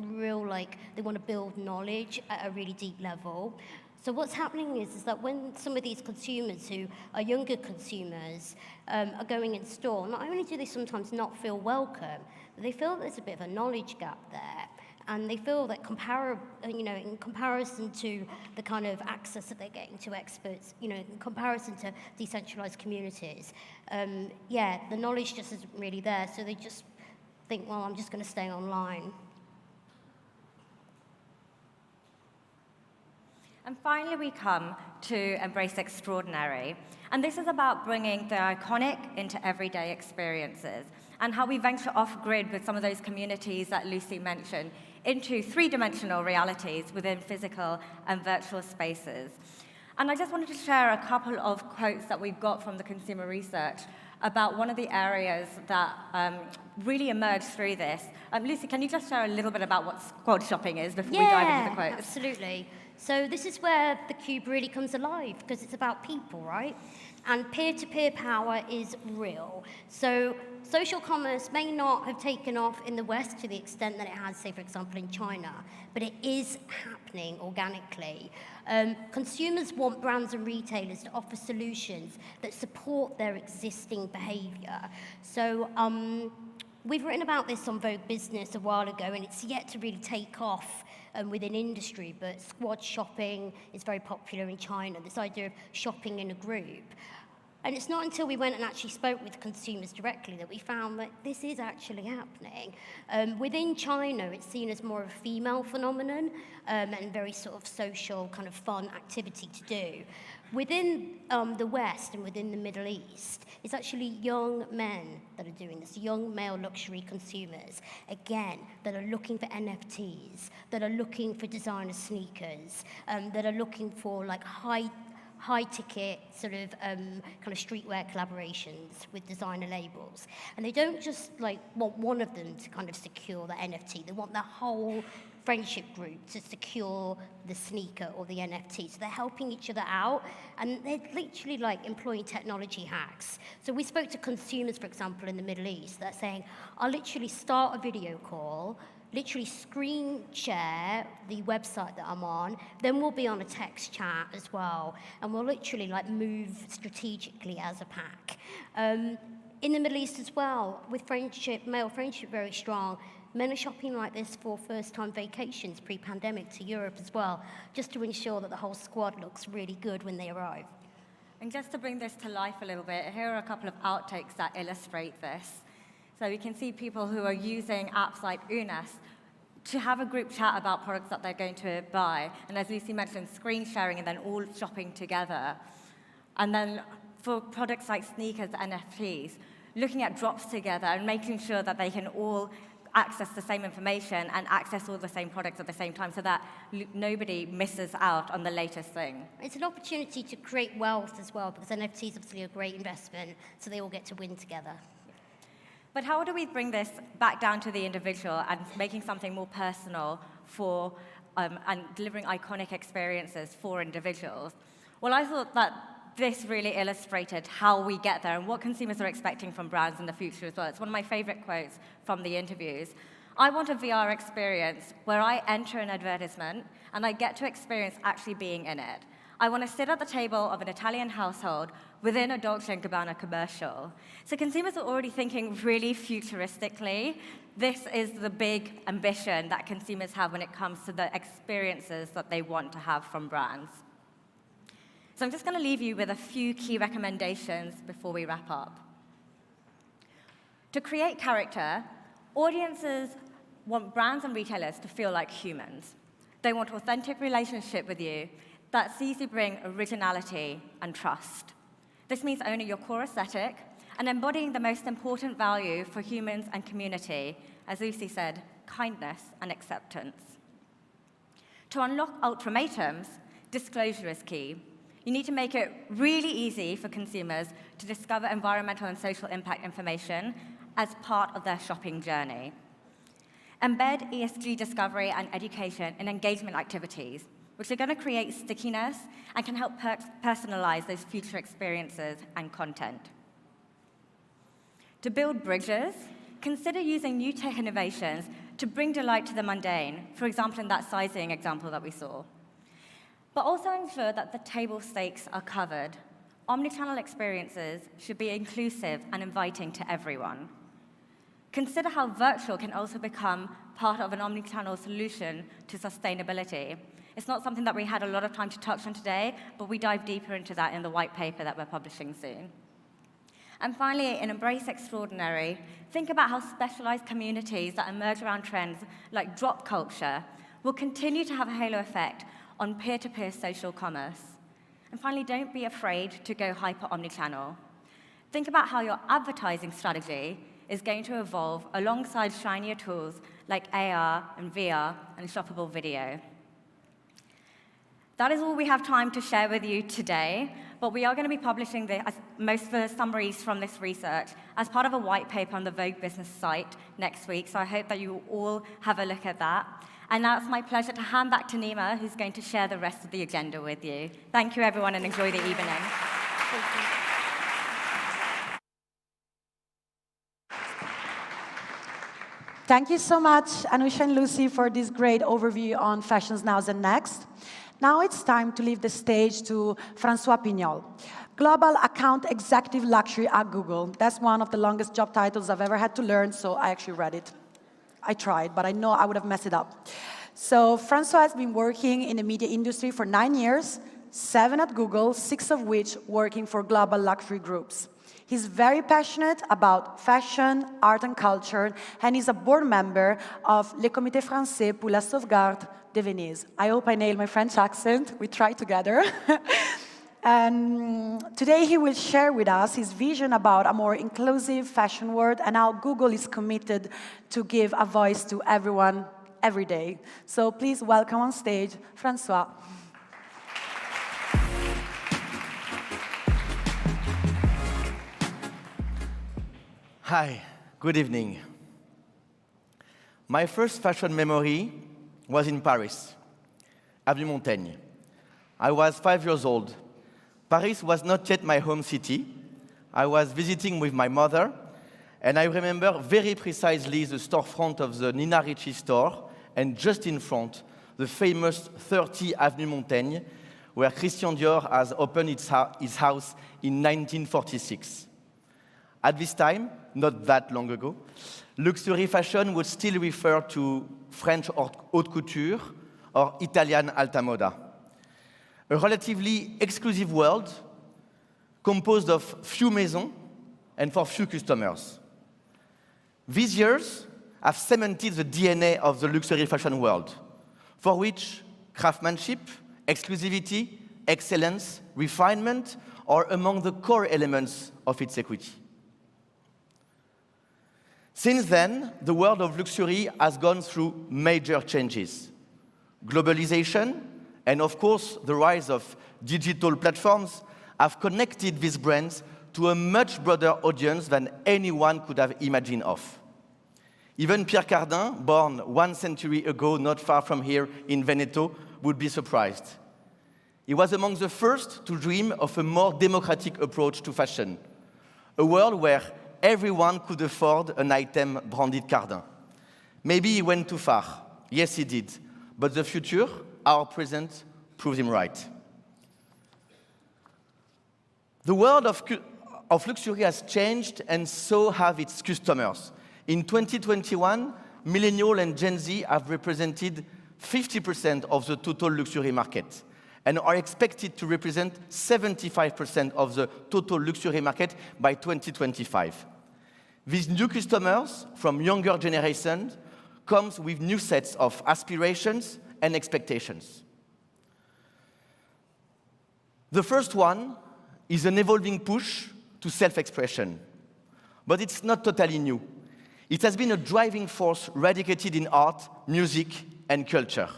they want to build knowledge at a really deep level. So what's happening is that when some of these consumers who are younger consumers are going in store, not only do they sometimes not feel welcome, but they feel there's a bit of a knowledge gap there. And they feel that in comparison to the kind of access that they're getting to experts, in comparison to decentralized communities, the knowledge just isn't really there. So they just think, well, I'm just going to stay online. And finally, we come to embrace extraordinary. And this is about bringing the iconic into everyday experiences. and how we venture off-grid with some of those communities that Lucy mentioned into three-dimensional realities within physical and virtual spaces. And I just wanted to share a couple of quotes that we've got from the consumer research about one of the areas that really emerged through this. Lucy, can you just share a little bit about what squad shopping is before we dive into the quotes? Absolutely. So this is where the cube really comes alive, because it's about people, right? And peer-to-peer power is real. So social commerce may not have taken off in the West to the extent that it has, say, for example, in China, but it is happening organically. Consumers want brands and retailers to offer solutions that support their existing behavior. So we've written about this on Vogue Business a while ago, and it's yet to really take off within industry, but squad shopping is very popular in China, this idea of shopping in a group. And it's not until we went and actually spoke with consumers directly that we found that this is actually happening. Within China, it's seen as more of a female phenomenon and very sort of social, kind of fun activity to do. Within the West and within the Middle East, it's actually young men that are doing this, young male luxury consumers, again, that are looking for NFTs, that are looking for designer sneakers, that are looking for like high-ticket sort of kind of streetwear collaborations with designer labels. And they don't just like want one of them to kind of secure the NFT. They want the whole friendship group to secure the sneaker or the NFT. So they're helping each other out, and they're literally like employing technology hacks. So we spoke to consumers, for example, in the Middle East, that are saying, I'll literally start a video call, literally screen share the website that I'm on, then we'll be on a text chat as well, and we'll literally like move strategically as a pack. In the Middle East as well, with friendship, male friendship very strong, men are shopping like this for first-time vacations pre-pandemic to Europe as well, just to ensure that the whole squad looks really good when they arrive. And just to bring this to life a little bit, here are a couple of outtakes that illustrate this. So we can see people who are using apps like Unas to have a group chat about products that they're going to buy. And as Lucy mentioned, screen sharing and then all shopping together. And then for products like sneakers, NFTs, looking at drops together and making sure that they can all access the same information and access all the same products at the same time so that nobody misses out on the latest thing. It's an opportunity to create wealth as well, because NFTs are obviously a great investment, so they all get to win together. But how do we bring this back down to the individual and making something more personal for and delivering iconic experiences for individuals? Well, I thought that this really illustrated how we get there and what consumers are expecting from brands in the future as well. It's one of my favorite quotes from the interviews. I want a VR experience where I enter an advertisement and I get to experience actually being in it. I want to sit at the table of an Italian household within a Dolce & Gabbana commercial. So consumers are already thinking really futuristically. This is the big ambition that consumers have when it comes to the experiences that they want to have from brands. So I'm just going to leave you with a few key recommendations before we wrap up. To create character, audiences want brands and retailers to feel like humans. They want authentic relationship with you that sees you bring originality and trust. This means owning your core aesthetic and embodying the most important value for humans and community, as Lucy said, kindness and acceptance. To unlock ultimatums, disclosure is key. You need to make it really easy for consumers to discover environmental and social impact information as part of their shopping journey. Embed ESG discovery and education in engagement activities, which are going to create stickiness and can help personalize those future experiences and content. To build bridges, consider using new tech innovations to bring delight to the mundane, for example, in that sizing example that we saw. But also ensure that the table stakes are covered. Omnichannel experiences should be inclusive and inviting to everyone. Consider how virtual can also become part of an omnichannel solution to sustainability. It's not something that we had a lot of time to touch on today, but we dive deeper into that in the white paper that we're publishing soon. And finally, in Embrace Extraordinary, think about how specialized communities that emerge around trends like drop culture will continue to have a halo effect on peer-to-peer social commerce. And finally, don't be afraid to go hyper omnichannel. Think about how your advertising strategy is going to evolve alongside shinier tools like AR and VR and shoppable video. That is all we have time to share with you today, but we are going to be publishing most of the summaries from this research as part of a white paper on the Vogue Business site next week, so I hope that you all have a look at that. And now it's my pleasure to hand back to Nima, who's going to share the rest of the agenda with you. Thank you, everyone, and enjoy the evening. Thank you. Thank you so much, Anusha and Lucy, for this great overview on Fashions Now and Next. Now it's time to leave the stage to François Pignol, Global Account Executive Luxury at Google. That's one of the longest job titles I've ever had to learn, so I actually read it. I tried, but I know I would have messed it up. So François has been working in the media industry for 9 years, 7 at Google, 6 of which working for global luxury groups. He's very passionate about fashion, art and culture, and he's a board member of Le Comité Français pour la Sauvegarde de Venise. I hope I nailed my French accent. We try together. And today he will share with us his vision about a more inclusive fashion world and how Google is committed to give a voice to everyone every day. So please welcome on stage, François. Hi, good evening. My first fashion memory was in Paris, Avenue Montaigne. I was 5 years old. Paris was not yet my home city. I was visiting with my mother, and I remember very precisely the storefront of the Nina Ricci store, and just in front, the famous 30 Avenue Montaigne, where Christian Dior has opened his house in 1946. At this time, not that long ago, luxury fashion would still refer to French haute couture or Italian alta moda. A relatively exclusive world composed of few maisons and for few customers. These years have cemented the DNA of the luxury fashion world, for which craftsmanship, exclusivity, excellence, refinement are among the core elements of its equity. Since then, the world of luxury has gone through major changes. Globalization, and of course, the rise of digital platforms have connected these brands to a much broader audience than anyone could have imagined of. Even Pierre Cardin, born 1 century ago, not far from here in Veneto, would be surprised. He was among the first to dream of a more democratic approach to fashion, a world where everyone could afford an item branded Cardin. Maybe he went too far. Yes, he did. But the future, our present, proved him right. The world of luxury has changed, and so have its customers. In 2021, Millennial and Gen Z have represented 50% of the total luxury market and are expected to represent 75% of the total luxury market by 2025. These new customers from younger generations comes with new sets of aspirations and expectations. The first one is an evolving push to self-expression, but it's not totally new. It has been a driving force radicated in art, music, and culture.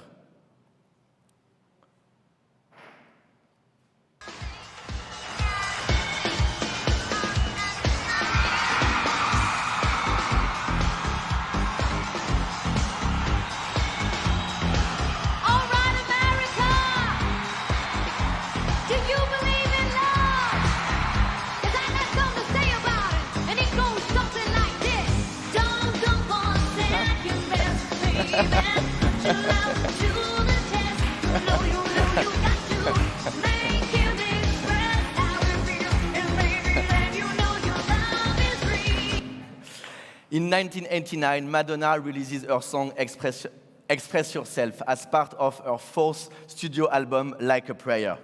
In 1989, Madonna releases her song Express Yourself as part of her fourth studio album, Like a Prayer.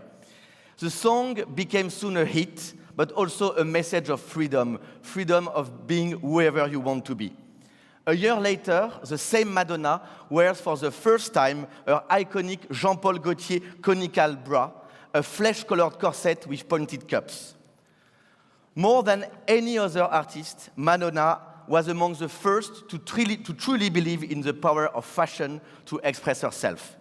The song became soon a hit, but also a message of freedom, freedom of being whoever you want to be. A year later, the same Madonna wears for the first time her iconic Jean-Paul Gaultier conical bra, a flesh-colored corset with pointed cups. More than any other artist, Madonna was among the first to truly believe in the power of fashion to express herself.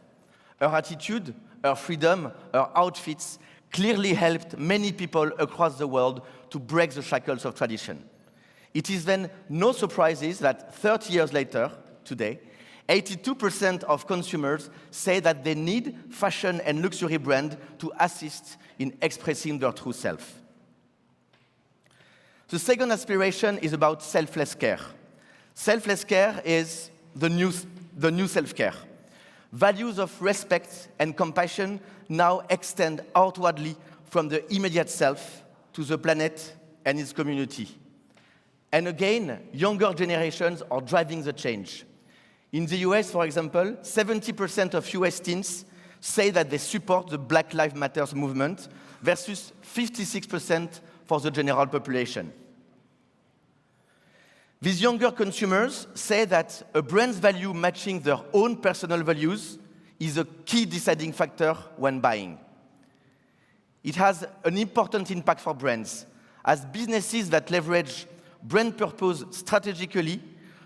Her attitude, her freedom, her outfits clearly helped many people across the world to break the shackles of tradition. It is then no surprise that 30 years later, today, 82% of consumers say that they need fashion and luxury brands to assist in expressing their true self. The second aspiration is about selfless care. Selfless care is the new self-care. Values of respect and compassion now extend outwardly from the immediate self to the planet and its community. And again, younger generations are driving the change. In the US, for example, 70% of US teens say that they support the Black Lives Matter movement versus 56% for the general population. These younger consumers say that a brand's value matching their own personal values is a key deciding factor when buying. It has an important impact for brands, as businesses that leverage brand purpose strategically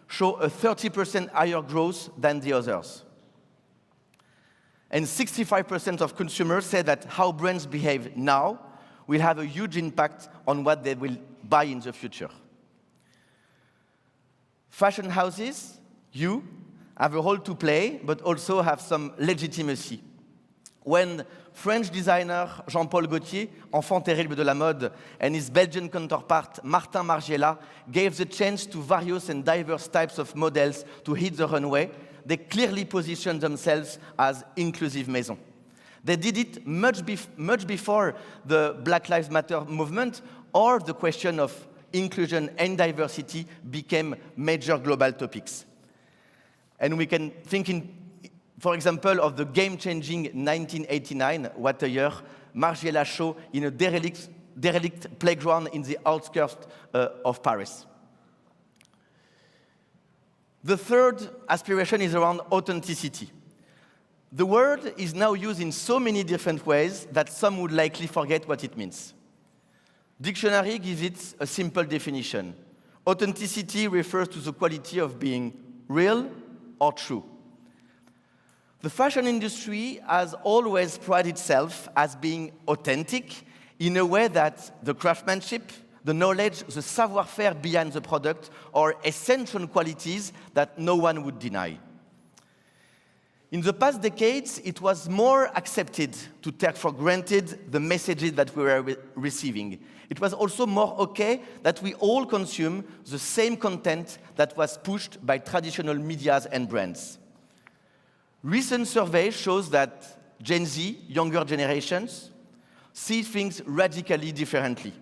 show a 30% higher growth than the others. And 65% of consumers say that how brands behave now will have a huge impact on what they will buy in the future. Fashion houses, you, have a role to play, but also have some legitimacy. When French designer Jean-Paul Gaultier, enfant terrible de la mode, and his Belgian counterpart Martin Margiela gave the chance to various and diverse types of models to hit the runway, they clearly positioned themselves as inclusive maison. They did it much before the Black Lives Matter movement or the question of inclusion and diversity became major global topics. And we can think, for example, of the game-changing 1989, what a year, Margiela show in a derelict playground in the outskirts of Paris. The third aspiration is around authenticity. The word is now used in so many different ways that some would likely forget what it means. Dictionary gives it a simple definition. Authenticity refers to the quality of being real or true. The fashion industry has always prided itself as being authentic in a way that the craftsmanship, the knowledge, the savoir-faire behind the product are essential qualities that no one would deny. In the past decades, it was more accepted to take for granted the messages that we were receiving. It was also more okay that we all consume the same content that was pushed by traditional medias and brands. Recent survey shows that Gen Z, younger generations, see things radically differently.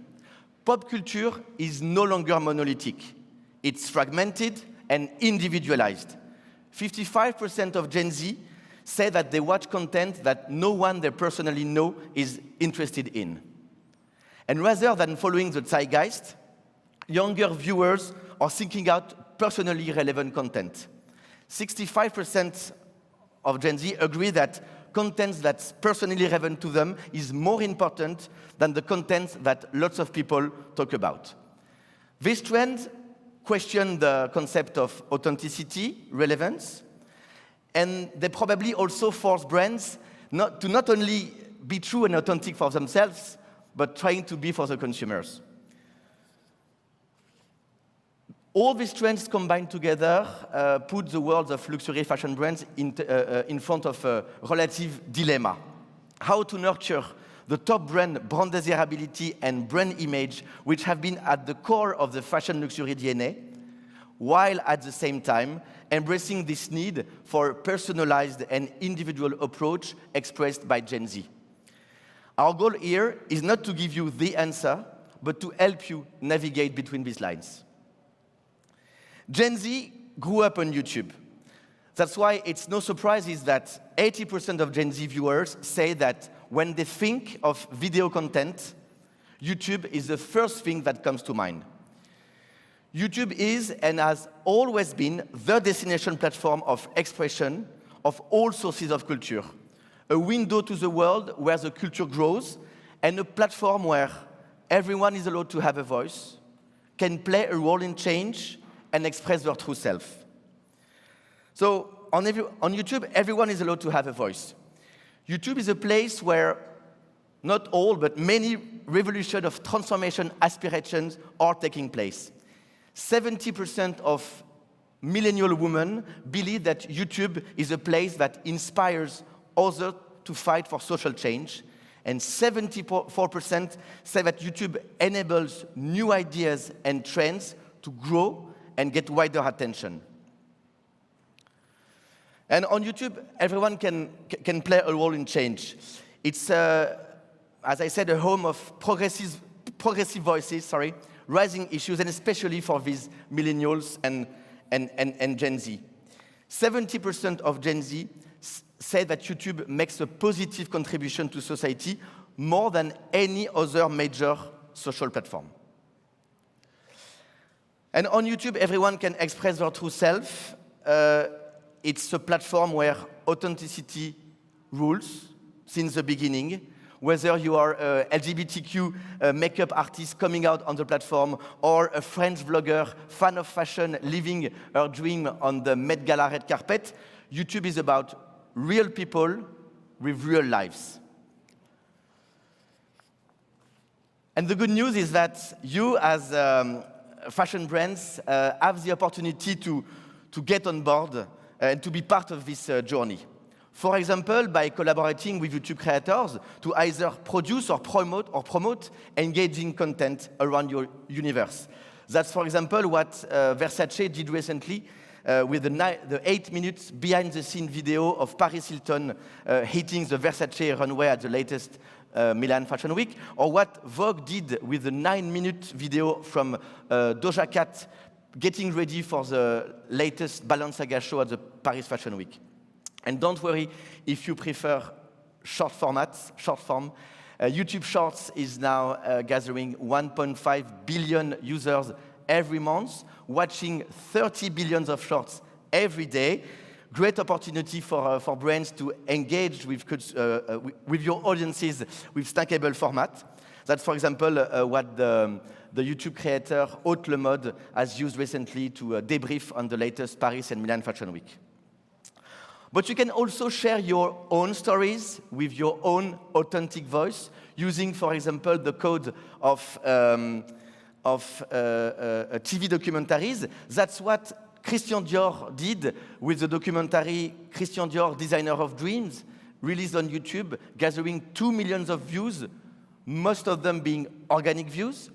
Pop culture is no longer monolithic. It's fragmented and individualized. 55% of Gen Z say that they watch content that no one they personally know is interested in. And rather than following the zeitgeist, younger viewers are seeking out personally relevant content. 65% of Gen Z agree that content that's personally relevant to them is more important than the content that lots of people talk about. This trend questions the concept of authenticity, relevance, and they probably also force brands to not only be true and authentic for themselves, but trying to be for the consumers. All these trends combined together put the world of luxury fashion brands in front of a relative dilemma. How to nurture the top brand desirability and brand image, which have been at the core of the fashion luxury DNA, while at the same time embracing this need for personalized and individual approach expressed by Gen Z. Our goal here is not to give you the answer, but to help you navigate between these lines. Gen Z grew up on YouTube. That's why it's no surprise that 80% of Gen Z viewers say that when they think of video content, YouTube is the first thing that comes to mind. YouTube is and has always been the destination platform of expression of all sources of culture, a window to the world where the culture grows, and a platform where everyone is allowed to have a voice, can play a role in change, and express their true self. So on YouTube, everyone is allowed to have a voice. YouTube is a place where not all, but many revolutions of transformation aspirations are taking place. 70% of millennial women believe that YouTube is a place that inspires others to fight for social change. And 74% say that YouTube enables new ideas and trends to grow and get wider attention. And on YouTube, everyone can play a role in change. It's, as I said, a home of progressive voices, rising issues, and especially for these millennials and Gen Z. 70% of Gen Z say that YouTube makes a positive contribution to society more than any other major social platform. And on YouTube, everyone can express their true self. It's a platform where authenticity rules since the beginning. Whether you are a LGBTQ makeup artist coming out on the platform or a French vlogger, fan of fashion, living her dream on the Met Gala red carpet, YouTube is about real people with real lives. And the good news is that you, as fashion brands, have the opportunity to get on board and to be part of this journey. For example, by collaborating with YouTube creators to either produce or promote engaging content around your universe. That's, for example, what Versace did recently with the 8 minutes behind-the-scene video of Paris Hilton hitting the Versace runway at the latest Milan Fashion Week, or what Vogue did with the 9-minute video from Doja Cat getting ready for the latest Balenciaga show at the Paris Fashion Week. And don't worry if you prefer short form. YouTube Shorts is now gathering 1.5 billion users every month, watching 30 billion of shorts every day. Great opportunity for brands to engage with your audiences with snackable format. That's, for example, what the YouTube creator Haute Le Mode has used recently to debrief on the latest Paris and Milan Fashion Week. But you can also share your own stories with your own authentic voice, using, for example, the code of TV documentaries. That's what Christian Dior did with the documentary Christian Dior, Designer of Dreams, released on YouTube, gathering 2 million views, most of them being organic views.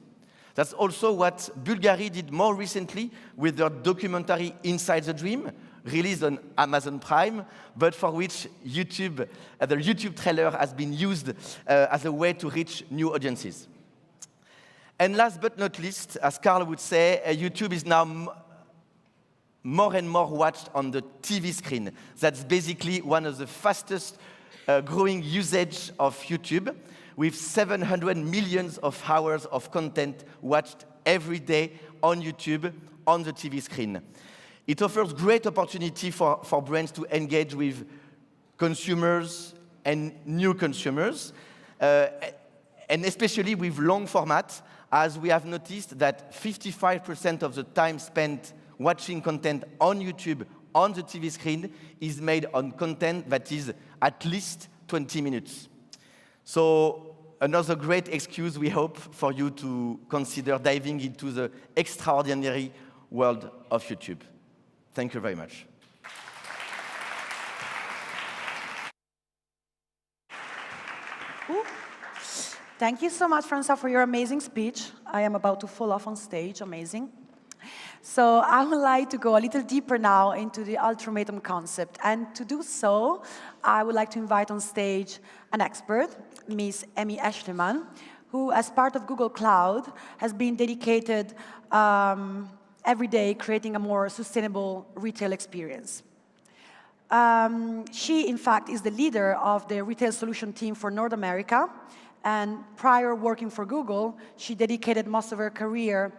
That's also what Bulgari did more recently with their documentary Inside the Dream, released on Amazon Prime, but for which the YouTube trailer has been used as a way to reach new audiences. And last but not least, as Carl would say, YouTube is now more and more watched on the TV screen. That's basically one of the fastest growing usage of YouTube, with 700 million hours of content watched every day on YouTube on the TV screen. It offers great opportunity for brands to engage with consumers and new consumers, and especially with long format, as we have noticed that 55% of the time spent watching content on YouTube on the TV screen is made on content that is at least 20 minutes. So another great excuse, we hope, for you to consider diving into the extraordinary world of YouTube. Thank you very much. Ooh. Thank you so much, François, for your amazing speech. I am about to fall off on stage. Amazing. So I would like to go a little deeper now into the ultimatum concept. And to do so, I would like to invite on stage an expert, Ms. Amy Eschliman, who, as part of Google Cloud, has been dedicated every day creating a more sustainable retail experience. She, in fact, is the leader of the retail solution team for North America. And prior working for Google, she dedicated most of her career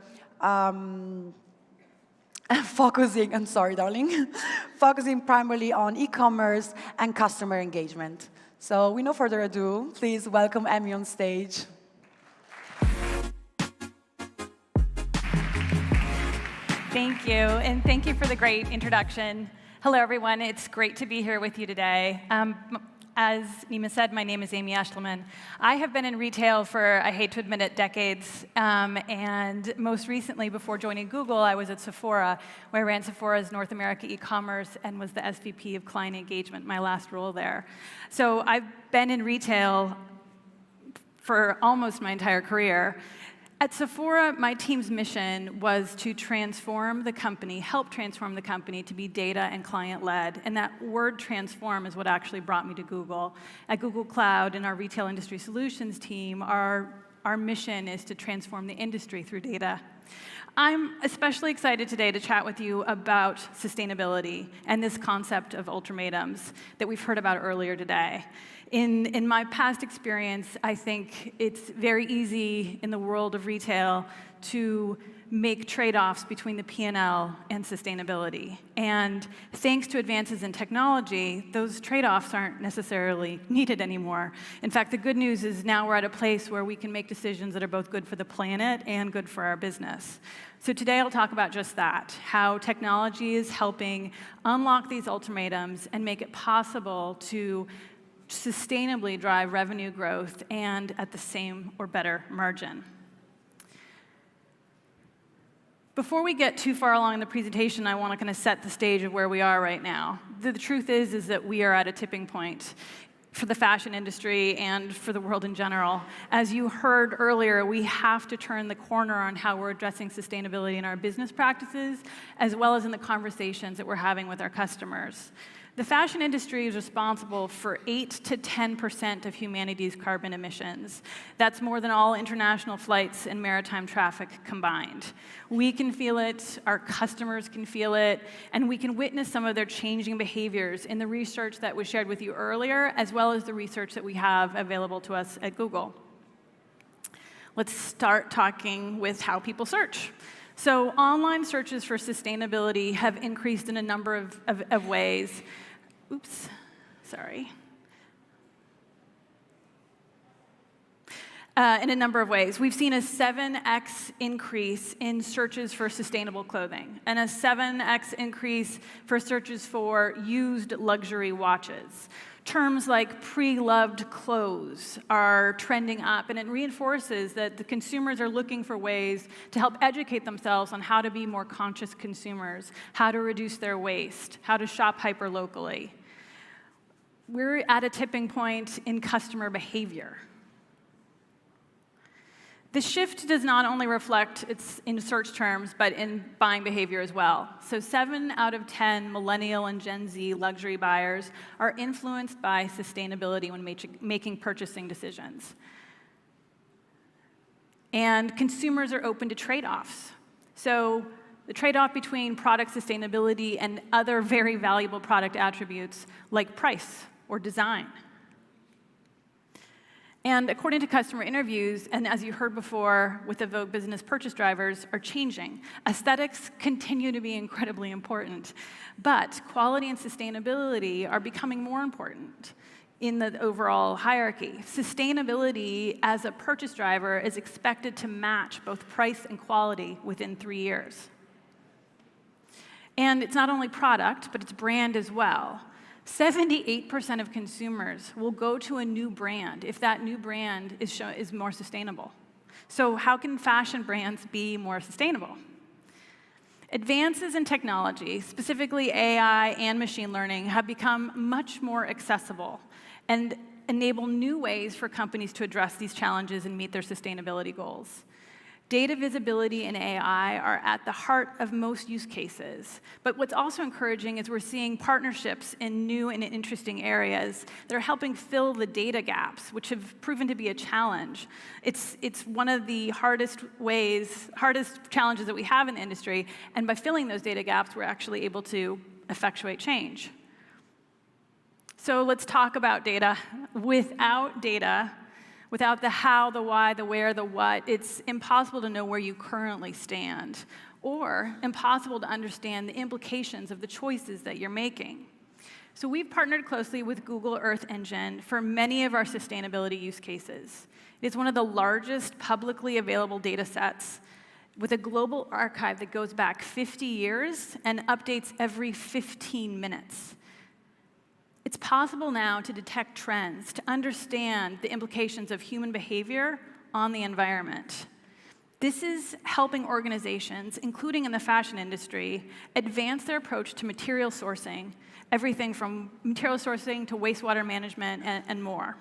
focusing, I'm sorry, darling, focusing primarily on e-commerce and customer engagement. So, with no further ado, please welcome Amy on stage. Thank you, and thank you for the great introduction. Hello, everyone. It's great to be here with you today. As Nima said, my name is Amy Eschliman. I have been in retail for, I hate to admit it, decades. And most recently, before joining Google, I was at Sephora, where I ran Sephora's North America e-commerce and was the SVP of client engagement, my last role there. So I've been in retail for almost my entire career. At Sephora, my team's mission was to transform the company, help transform the company to be data and client-led. And that word transform is what actually brought me to Google. At Google Cloud and our retail industry solutions team, our mission is to transform the industry through data. I'm especially excited today to chat with you about sustainability and this concept of ultimatums that we've heard about earlier today. In my past experience, I think it's very easy in the world of retail to make trade-offs between the P&L and sustainability. And thanks to advances in technology, those trade-offs aren't necessarily needed anymore. In fact, the good news is now we're at a place where we can make decisions that are both good for the planet and good for our business. So today I'll talk about just that, how technology is helping unlock these ultimatums and make it possible to sustainably drive revenue growth and at the same or better margin. Before we get too far along in the presentation, I want to kind of set the stage of where we are right now. The truth is that we are at a tipping point for the fashion industry and for the world in general. As you heard earlier, we have to turn the corner on how we're addressing sustainability in our business practices, as well as in the conversations that we're having with our customers. The fashion industry is responsible for 8 to 10% of humanity's carbon emissions. That's more than all international flights and maritime traffic combined. We can feel it, our customers can feel it, and we can witness some of their changing behaviors in the research that was shared with you earlier, as well as the research that we have available to us at Google. Let's start talking with how people search. So online searches for sustainability have increased in a number of ways. Oops, sorry. In a number of ways. We've seen a 7x increase in searches for sustainable clothing, and a 7x increase for searches for used luxury watches. Terms like pre-loved clothes are trending up, and it reinforces that the consumers are looking for ways to help educate themselves on how to be more conscious consumers, how to reduce their waste, how to shop hyper-locally. We're at a tipping point in customer behavior. The shift does not only reflect it's in search terms, but in buying behavior as well. So 7 out of 10 millennial and Gen Z luxury buyers are influenced by sustainability when making purchasing decisions. And consumers are open to trade-offs. So the trade-off between product sustainability and other very valuable product attributes like price or design. And according to customer interviews, and as you heard before with the Vogue Business purchase drivers, are changing. Aesthetics continue to be incredibly important, but quality and sustainability are becoming more important in the overall hierarchy. Sustainability as a purchase driver is expected to match both price and quality within 3 years. And it's not only product, but it's brand as well. 78% of consumers will go to a new brand if that new brand is more sustainable. So how can fashion brands be more sustainable? Advances in technology, specifically AI and machine learning, have become much more accessible and enable new ways for companies to address these challenges and meet their sustainability goals. Data visibility and AI are at the heart of most use cases. But what's also encouraging is we're seeing partnerships in new and interesting areas that are helping fill the data gaps, which have proven to be a challenge. It's one of the hardest challenges that we have in the industry, and by filling those data gaps, we're actually able to effectuate change. So let's talk about data. Without the how, the why, the where, the what, it's impossible to know where you currently stand, or impossible to understand the implications of the choices that you're making. So we've partnered closely with Google Earth Engine for many of our sustainability use cases. It's one of the largest publicly available data sets with a global archive that goes back 50 years and updates every 15 minutes. It's possible now to detect trends, to understand the implications of human behavior on the environment. This is helping organizations, including in the fashion industry, advance their approach to material sourcing, everything from material sourcing to wastewater management and more.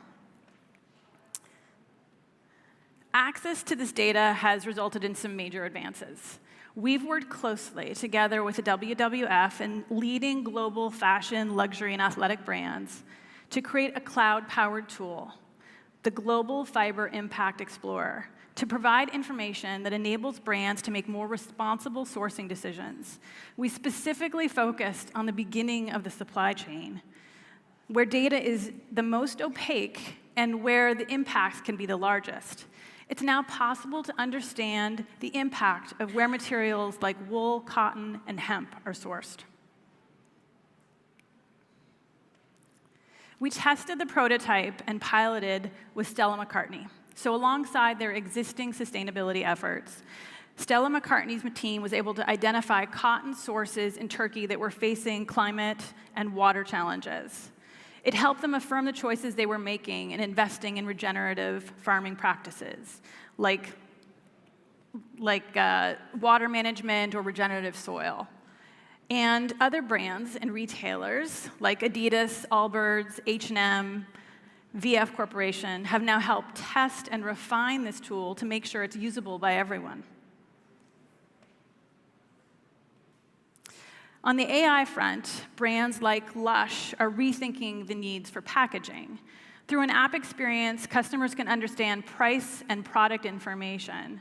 Access to this data has resulted in some major advances. We've worked closely together with the WWF and leading global fashion, luxury, and athletic brands to create a cloud-powered tool, the Global Fiber Impact Explorer, to provide information that enables brands to make more responsible sourcing decisions. We specifically focused on the beginning of the supply chain, where data is the most opaque and where the impacts can be the largest. It's now possible to understand the impact of where materials like wool, cotton, and hemp are sourced. We tested the prototype and piloted with Stella McCartney. So alongside their existing sustainability efforts, Stella McCartney's team was able to identify cotton sources in Turkey that were facing climate and water challenges. It helped them affirm the choices they were making in investing in regenerative farming practices, like water management or regenerative soil. And other brands and retailers, like Adidas, Allbirds, H&M, VF Corporation, have now helped test and refine this tool to make sure it's usable by everyone. On the AI front, brands like Lush are rethinking the needs for packaging. Through an app experience, customers can understand price and product information.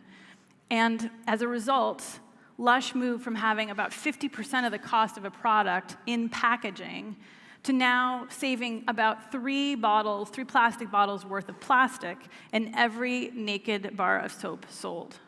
And as a result, Lush moved from having about 50% of the cost of a product in packaging to now saving about 3 plastic bottles worth of plastic in every Naked bar of soap sold.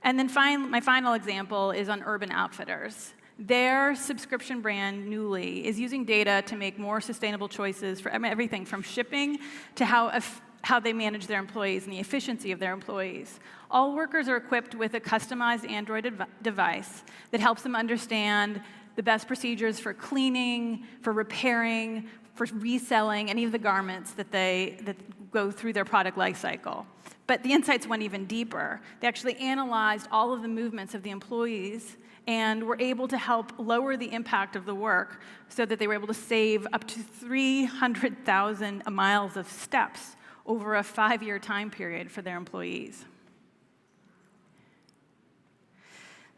And then my final example is on Urban Outfitters. Their subscription brand, Nuuly, is using data to make more sustainable choices for everything from shipping to how they manage their employees and the efficiency of their employees. All workers are equipped with a customized Android device that helps them understand the best procedures for cleaning, for repairing, for reselling any of the garments that go through their product life cycle. But the insights went even deeper. They actually analyzed all of the movements of the employees and were able to help lower the impact of the work so that they were able to save up to 300,000 miles of steps over a 5-year time period for their employees.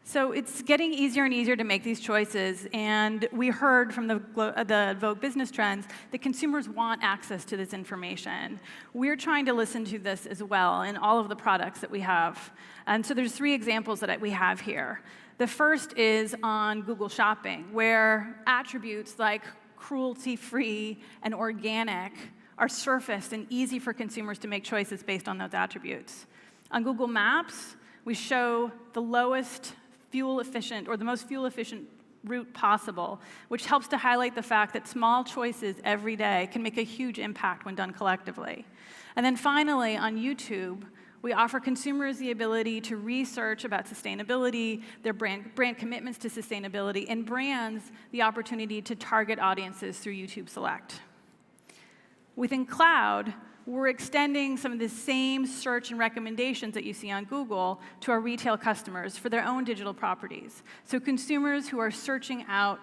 So it's getting easier and easier to make these choices, and we heard from the Vogue Business Trends that consumers want access to this information. We're trying to listen to this as well in all of the products that we have. And so there's 3 examples that we have here. The first is on Google Shopping, where attributes like cruelty-free and organic are surfaced and easy for consumers to make choices based on those attributes. On Google Maps, we show the lowest fuel-efficient or the most fuel-efficient route possible, which helps to highlight the fact that small choices every day can make a huge impact when done collectively. And then finally, on YouTube, we offer consumers the ability to research about sustainability, their brand commitments to sustainability, and brands the opportunity to target audiences through YouTube Select. Within cloud, we're extending some of the same search and recommendations that you see on Google to our retail customers for their own digital properties. So consumers who are searching out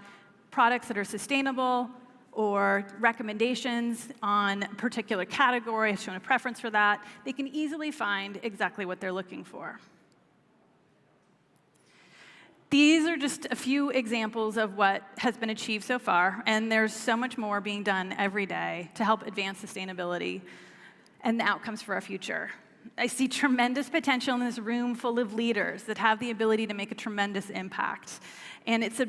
products that are sustainable or recommendations on a particular category, have shown a preference for that, they can easily find exactly what they're looking for. These are just a few examples of what has been achieved so far, and there's so much more being done every day to help advance sustainability and the outcomes for our future. I see tremendous potential in this room full of leaders that have the ability to make a tremendous impact. And it's a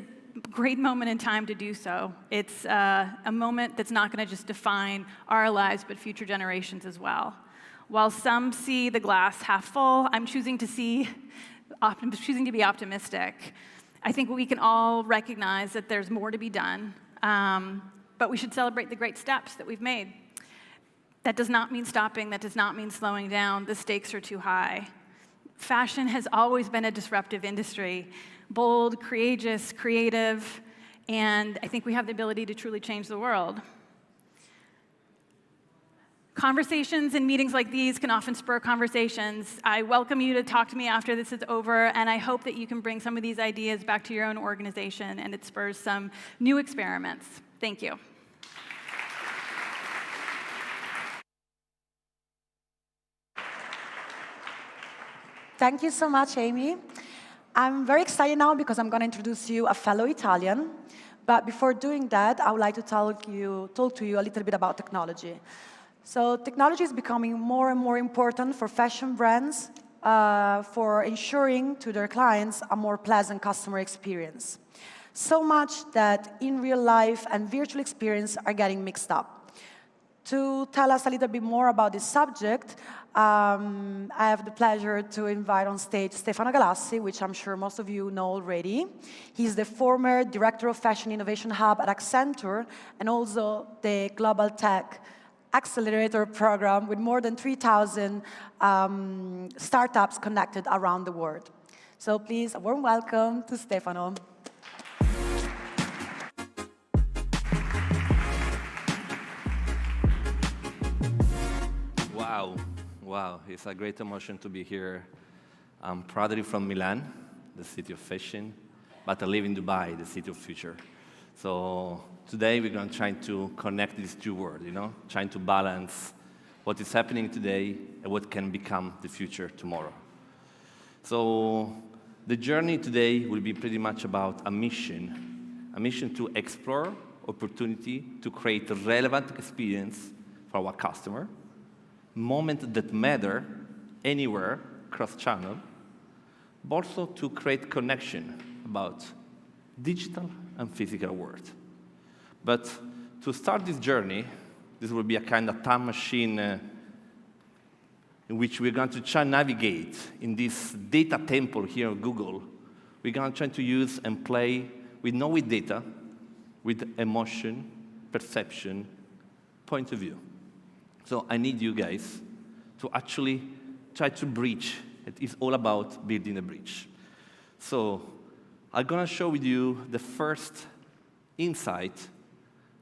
great moment in time to do so. It's a moment that's not going to just define our lives, but future generations as well. While some see the glass half full, I'm choosing to be optimistic. I think we can all recognize that there's more to be done, but we should celebrate the great steps that we've made. That does not mean stopping. That does not mean slowing down. The stakes are too high. Fashion has always been a disruptive industry, bold, courageous, creative, and I think we have the ability to truly change the world. Conversations and meetings like these can often spur conversations. I welcome you to talk to me after this is over, and I hope that you can bring some of these ideas back to your own organization and it spurs some new experiments. Thank you. Thank you so much, Amy. I'm very excited now because I'm going to introduce you a fellow Italian. But before doing that, I would like to talk to you a little bit about technology. So technology is becoming more and more important for fashion brands for ensuring to their clients a more pleasant customer experience. So much that in real life and virtual experience are getting mixed up. To tell us a little bit more about this subject, I have the pleasure to invite on stage Stefano Galassi, which I'm sure most of you know already. He's the former Director of Fashion Innovation Hub at Accenture and also the Global Tech Accelerator Program with more than 3,000 startups connected around the world. So please, a warm welcome to Stefano. Wow, it's a great emotion to be here. I'm proudly from Milan, the city of fashion, but I live in Dubai, the city of future. So today we're going to try to connect these two worlds, trying to balance what is happening today and what can become the future tomorrow. So the journey today will be pretty much about a mission to explore opportunity to create a relevant experience for our customer, moments that matter anywhere, cross-channel, but also to create connection about digital and physical world. But to start this journey, this will be a kind of time machine in which we're going to try and navigate in this data temple here at Google. We're going to try to use and play with data, with emotion, perception, point of view. So I need you guys to actually try to bridge. It is all about building a bridge. So I'm going to show with you the first insight.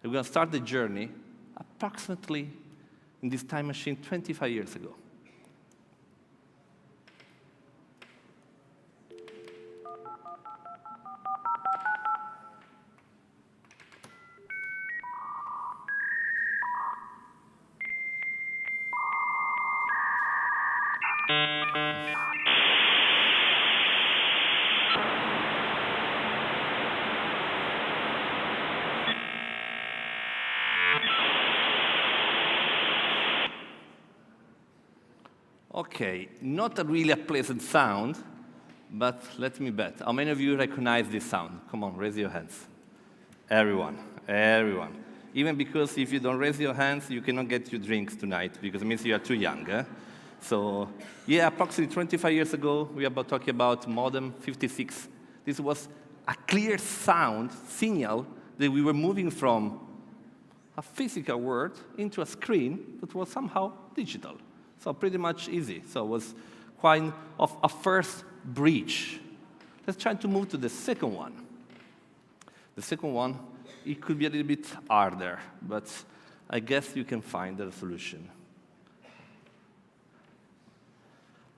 We're going to start the journey approximately in this time machine 25 years ago. Okay, not really a pleasant sound, but let me bet. How many of you recognize this sound? Come on, raise your hands. Everyone. Even because if you don't raise your hands, you cannot get your drinks tonight, because it means you are too young. So, yeah, approximately 25 years ago, we were talking about modem 56. This was a clear sound, signal, that we were moving from a physical world into a screen that was somehow digital. So pretty much easy. So it was quite of a first bridge. Let's try to move to the second one. The second one, it could be a little bit harder, but I guess you can find the solution.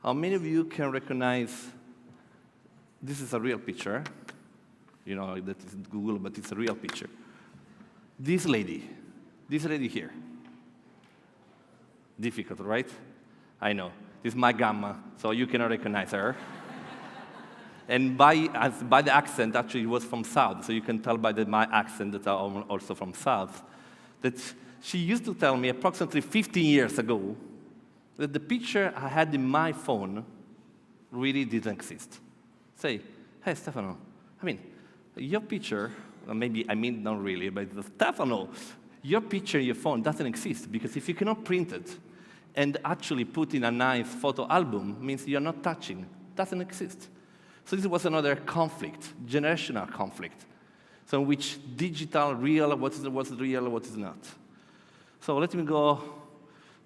How many of you can recognize, this is a real picture. That is Google, but it's a real picture. This lady here. Difficult, right? I know. This is my gamma, so you cannot recognize her. And by the accent, actually, it was from South, so you can tell by my accent that I'm also from South, that she used to tell me approximately 15 years ago that the picture I had in my phone really didn't exist. Say, hey, Stefano, your picture, or maybe, not really, but Stefano, your picture in your phone doesn't exist, because if you cannot print it and actually put in a nice photo album, means you're not touching. It doesn't exist. So this was another conflict, generational conflict. So in which digital, real, what is real, what is not. So let me go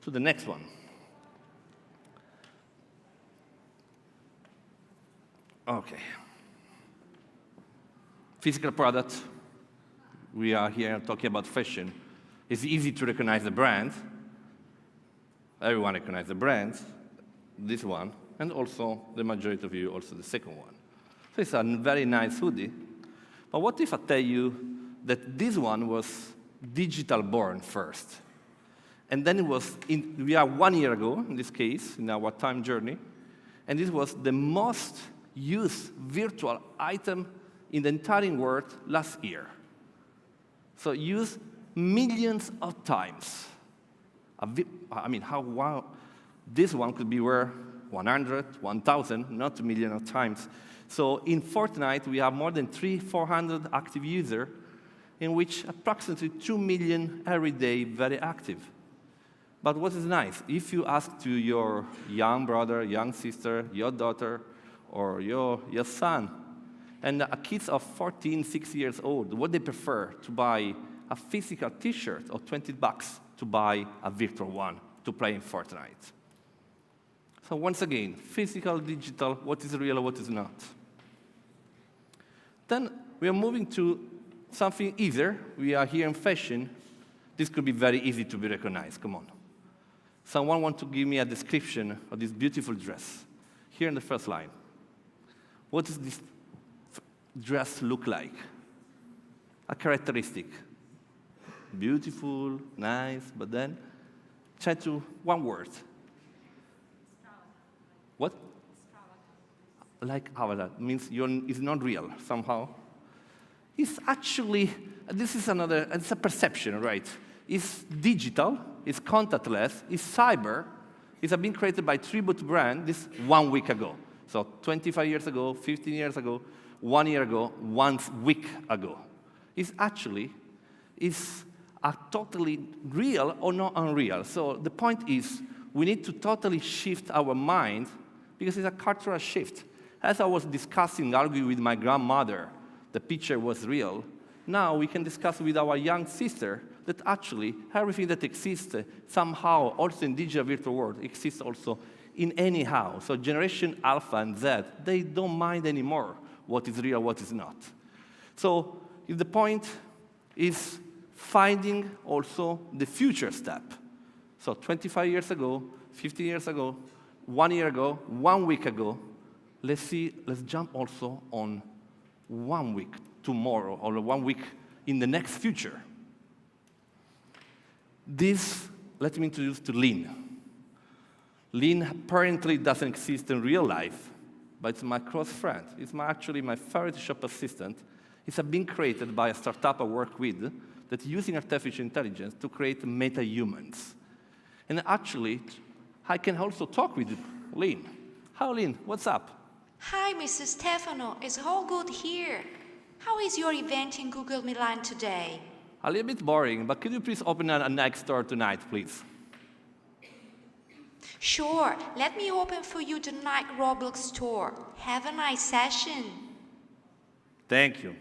to the next one. Okay. Physical product. We are here talking about fashion. It's easy to recognize the brand. Everyone recognizes the brand. This one, and also the majority of you also the second one. So it's a very nice hoodie. But what if I tell you that this one was digital born first? And then we are 1 year ago, in this case, in our time journey, and this was the most used virtual item in the entire world last year. So used millions of times. I mean, wow, this one could be worth 100, 1,000, not a million of times. So in Fortnite, we have more than 400 active users, in which approximately 2 million every day very active. But what is nice, if you ask to your young brother, young sister, your daughter, or your son, and kids of 14, 16 years old, what they prefer to buy a physical T-shirt or $20 to buy a virtual one to play in Fortnite. So once again, physical, digital, what is real, what is not. Then we are moving to something easier. We are here in fashion. This could be very easy to be recognized. Come on. Someone want to give me a description of this beautiful dress. Here in the first line. What does this dress look like? A characteristic. Beautiful, nice, but then try to one word. What? Like avatar means it's not real somehow. It's actually, this is another, it's a perception, right? It's digital, it's contactless, it's cyber. It's been created by Tribute brand this 1 week ago. So 25 years ago, 15 years ago, 1 year ago, 1 week ago. It's actually, it's a totally real or not unreal. So the point is, we need to totally shift our mind because it's a cultural shift. As I was discussing, arguing with my grandmother, the picture was real. Now we can discuss with our young sister that actually everything that exists somehow also in digital virtual world exists also in any house. So generation Alpha and Z, they don't mind anymore what is real, what is not. So if the point is finding also the future step. So 25 years ago, 15 years ago, 1 year ago, 1 week ago, let's jump also on 1 week tomorrow or 1 week in the next future. This, let me introduce to Lean. Lean apparently doesn't exist in real life, but it's my close friend. It's actually my favorite shop assistant. It's been created by a startup I work with that's using artificial intelligence to create meta-humans. And actually, I can also talk with Lean. Hi, Lean, what's up? Hi, Mr. Stefano. It's all good here. How is your event in Google Milan today? A little bit boring, but could you please open a Nike store tonight, please? Sure. Let me open for you the Nike Roblox store. Have a nice session. Thank you.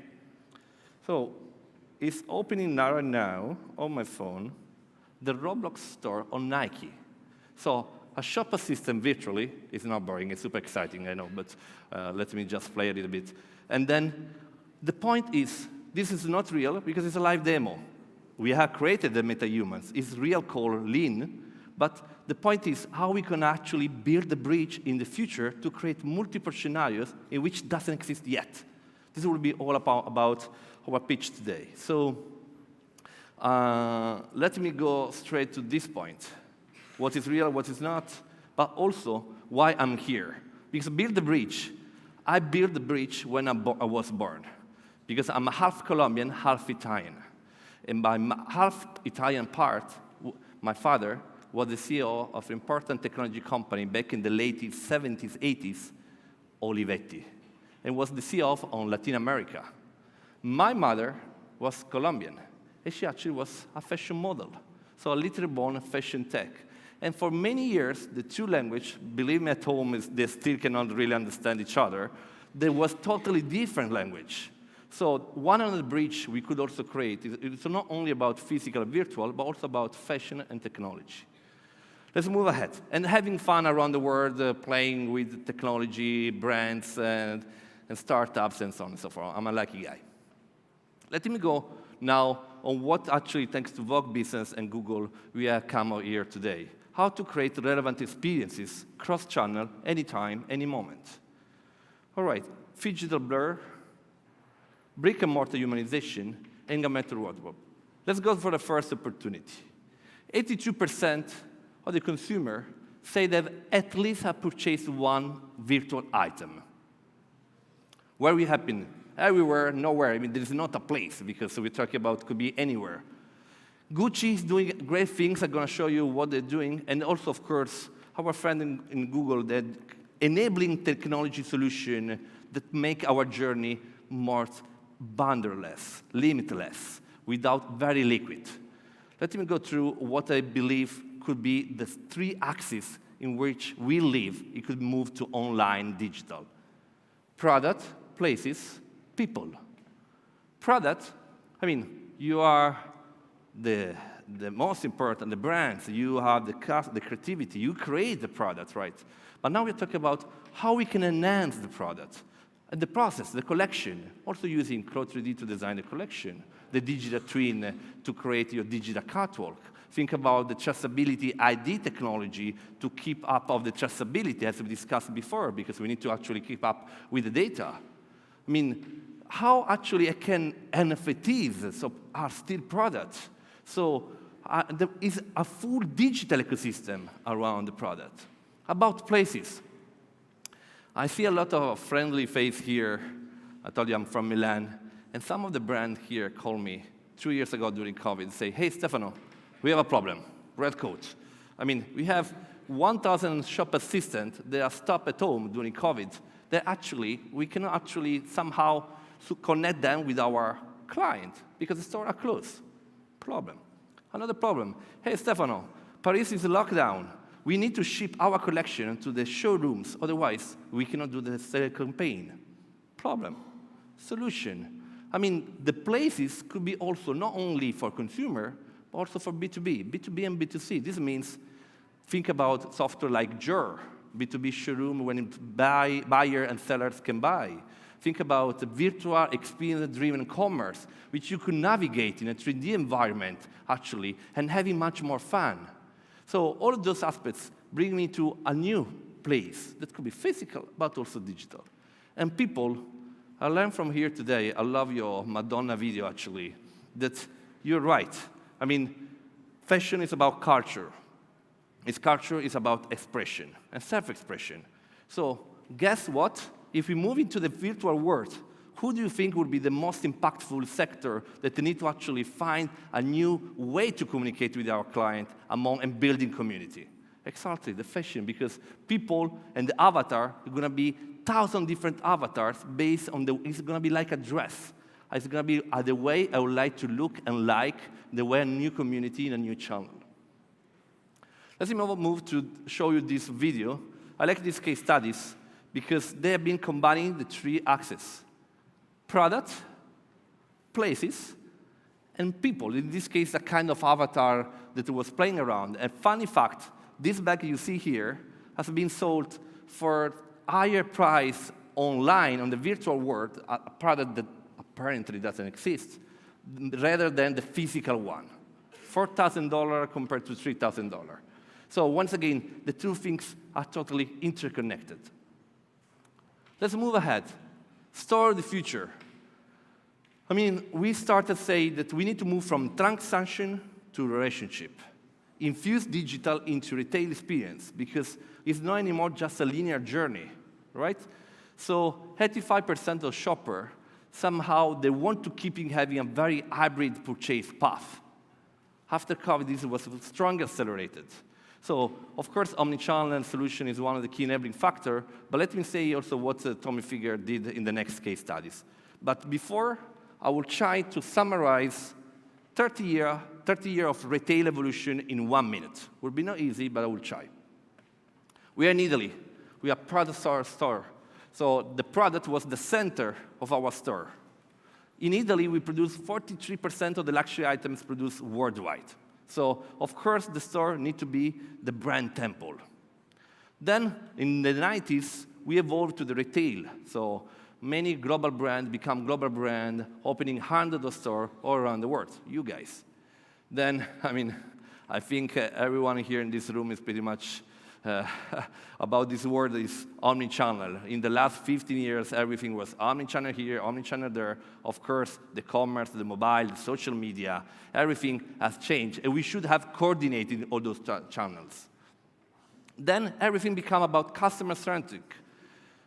So, it's opening right now on my phone the Roblox store on Nike. So, a shop assistant virtually is not boring. It's super exciting, I know, but let me just play a little bit. And then the point is, this is not real because it's a live demo. We have created the meta-humans. It's real called Lean, but the point is how we can actually build the bridge in the future to create multiple scenarios in which doesn't exist yet. This will be all about our pitch today. So let me go straight to this point. What is real, what is not, but also why I'm here. Because build the bridge. I built the bridge when I was born. Because I'm half Colombian, half Italian. And by half Italian part, my father was the CEO of an important technology company back in the late 70s, 80s, Olivetti, and was the CEO on Latin America. My mother was Colombian, and she actually was a fashion model, so a literally born fashion tech. And for many years, the two languages, believe me at home, they still cannot really understand each other. There was totally different language. So one of the bridge we could also create is it's not only about physical, virtual, but also about fashion and technology. Let's move ahead. And having fun around the world, playing with technology, brands, and startups, and so on and so forth. I'm a lucky guy. Let me go now on what actually, thanks to Vogue Business and Google, we have come here today. How to create relevant experiences, cross-channel, anytime, any moment. All right, phygital blur, brick-and-mortar humanization, and augmented wardrobe. Let's go for the first opportunity. 82% of the consumer say they've at least have purchased one virtual item. Where we happen? Everywhere, nowhere. I mean, there is not a place, because we're talking about could be anywhere. Gucci is doing great things. I'm going to show you what they're doing. And also, of course, our friend in Google, that enabling technology solution that make our journey more boundaryless, limitless, without very liquid. Let me go through what I believe could be the three axes in which we live. It could move to online digital. Product, places, people. Product, I mean, you are the most important, the brands, you have the creativity, you create the product, right? But now we're talking about how we can enhance the product. And the process, the collection, also using Cloud 3D to design the collection, the digital twin to create your digital catwalk. Think about the traceability ID technology to keep up of the traceability, as we discussed before, because we need to actually keep up with the data. I mean, how actually can NFTs are still products? So there is a full digital ecosystem around the product. About places. I see a lot of friendly face here. I told you I'm from Milan. And some of the brands here called me 2 years ago during COVID and say, hey, Stefano, we have a problem, red coat. I mean, we have 1,000 shop assistants that are stuck at home during COVID. That actually, we cannot actually somehow connect them with our client because the stores are closed. Problem. Another problem. Hey, Stefano, Paris is locked down. We need to ship our collection to the showrooms. Otherwise, we cannot do the sale campaign. Problem. Solution. I mean, the places could be also not only for consumer, but also for B2B, B2B and B2C. This means think about software like Jur, B2B showroom when buyer and sellers can buy. Think about virtual experience-driven commerce, which you could navigate in a 3D environment, actually, and having much more fun. So all of those aspects bring me to a new place that could be physical, but also digital. And people, I learned from here today, I love your Madonna video, actually, that you're right. I mean, fashion is about culture. Its culture is about expression and self-expression. So guess what? If we move into the virtual world, who do you think would be the most impactful sector that they need to actually find a new way to communicate with our client and building community? Exactly, the fashion, because people and the avatar are going to be 1,000 different avatars based on it's going to be like a dress. It's going to be the way I would like to look and like the way a new community in a new channel. Let's move to show you this video. I like these case studies because they have been combining the three axes: product, places, and people. In this case, a kind of avatar that was playing around. And funny fact, this bag you see here has been sold for higher price online on the virtual world, a product that apparently doesn't exist, rather than the physical one. $4,000 compared to $3,000. So once again, the two things are totally interconnected. Let's move ahead. Store the future. I mean, we started to say that we need to move from transaction to relationship. Infuse digital into retail experience because it's not anymore just a linear journey, right? So 85% of shoppers, somehow they want to keep having a very hybrid purchase path. After COVID, this was strongly accelerated. So, of course, omnichannel solution is one of the key enabling factors, but let me say also what Tommy Figure did in the next case studies. But before, I will try to summarize 30 years of retail evolution in 1 minute. Will be not easy, but I will try. We are in Italy. We are product store. So the product was the center of our store. In Italy, we produce 43% of the luxury items produced worldwide. So, of course, the store needs to be the brand temple. Then, in the 90s, we evolved to the retail. So, many global brands become global brand, opening hundreds of stores all around the world, you guys. Then, I think everyone here in this room is pretty much about this word is omnichannel. In the last 15 years, everything was omnichannel here, omnichannel there. Of course, the commerce, the mobile, the social media, everything has changed, and we should have coordinated all those channels. Then everything became about customer-centric.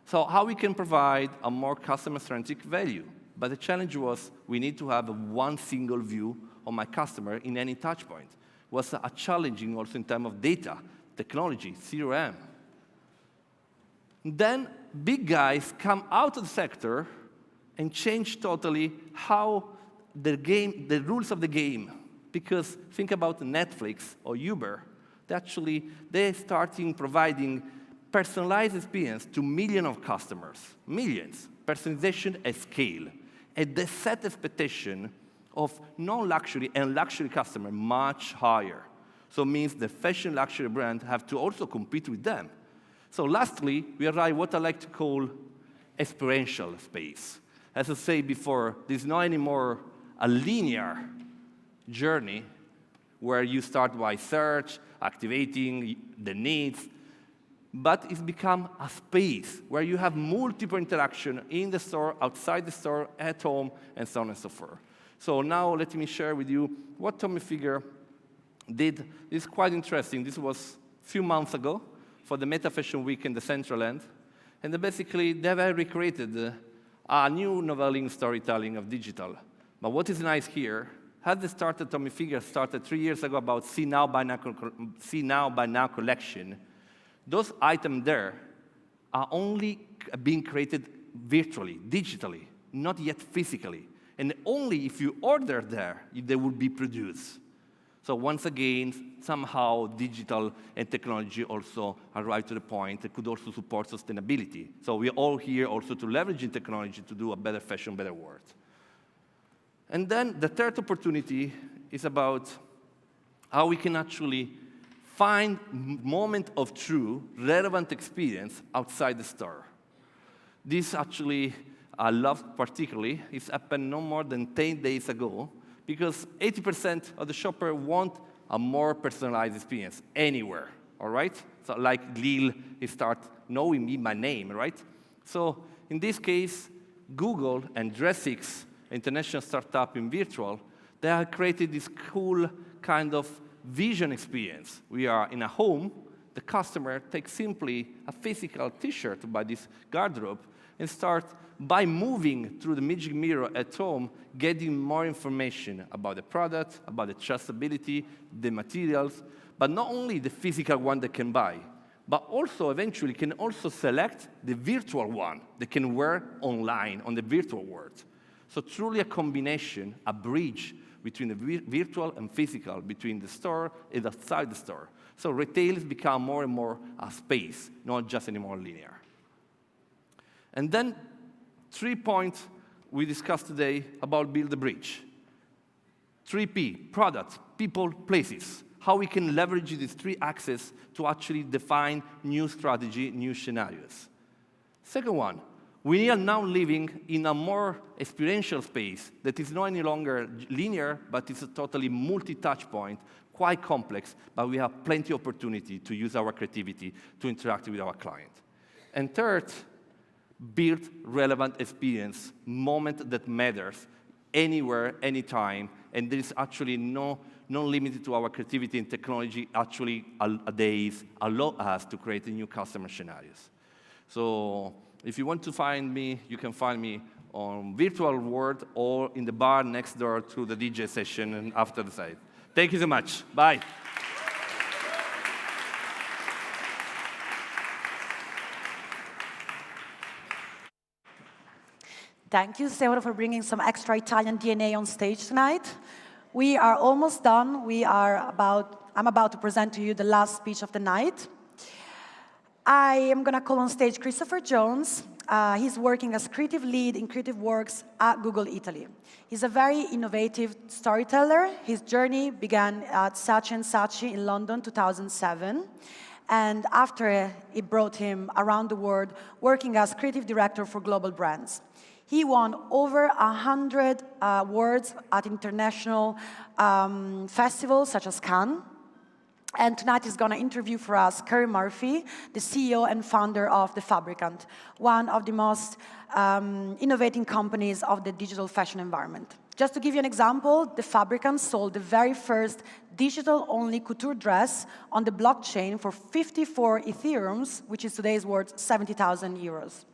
So how we can provide a more customer-centric value. But the challenge was we need to have one single view of my customer in any touch point. It was a challenging also in terms of data, technology, CRM. Then big guys come out of the sector and change totally how the rules of the game. Because think about Netflix or Uber. They're starting providing personalized experience to millions of customers. Millions. Personalization at scale. And they set expectation of non-luxury and luxury customer much higher. So it means the fashion luxury brand have to also compete with them. So lastly, we arrive what I like to call experiential space. As I said before, there's not anymore a linear journey where you start by search, activating the needs, but it's become a space where you have multiple interaction in the store, outside the store, at home, and so on and so forth. So now let me share with you what Tommy Hilfiger did. It's quite interesting. This was a few months ago for the Meta Fashion Week in the Central End. And basically, they have recreated a new novelling storytelling of digital. But what is nice here, had they started, Tommy Hilfiger started 3 years ago about See Now, Buy Now collection. Those items there are only being created virtually, digitally, not yet physically. And only if you order there, they will be produced. So once again, somehow digital and technology also arrive to the point that could also support sustainability. So we're all here also to leverage technology to do a better fashion, better world. And then the third opportunity is about how we can actually find moment of true, relevant experience outside the store. This actually, I love particularly, it's happened no more than 10 days ago, because 80% of the shopper want a more personalized experience anywhere, all right? So like Lil, he start knowing me by name, right? So in this case, Google and Dressix, international startup in virtual, they have created this cool kind of vision experience. We are in a home, the customer takes simply a physical t-shirt by this garderobe and start by moving through the magic mirror at home, getting more information about the product, about the trustability, the materials, but not only the physical one they can buy, but also eventually can also select the virtual one they can wear online on the virtual world. So truly a combination, a bridge between the virtual and physical, between the store and outside the store. So retail has become more and more a space, not just anymore linear. And then 3 points we discussed today about build the bridge. 3P, products, people, places. How we can leverage these 3 axes to actually define new strategy, new scenarios. Second one, we are now living in a more experiential space that is not any longer linear, but it's a totally multi-touch point, quite complex, but we have plenty of opportunity to use our creativity to interact with our client. And third, build relevant experience, moment that matters, anywhere, anytime, and there is actually no limited to our creativity and technology, actually days allow us to create new customer scenarios. So if you want to find me, you can find me on virtual world or in the bar next door to the DJ session and after the site. Thank you so much. Bye. Thank you, Stefano, for bringing some extra Italian DNA on stage tonight. We are almost done. I'm about to present to you the last speech of the night. I am going to call on stage Christopher Jones. He's working as creative lead in creative works at Google Italy. He's a very innovative storyteller. His journey began at Saatchi & Saatchi in London, 2007. And after it brought him around the world, working as creative director for global brands. He won over 100 awards at international festivals such as Cannes. And tonight he's going to interview for us Kerry Murphy, the CEO and founder of The Fabricant, one of the most innovating companies of the digital fashion environment. Just to give you an example, The Fabricant sold the very first digital-only couture dress on the blockchain for 54 Ethereums, which is today's worth 70,000 euros.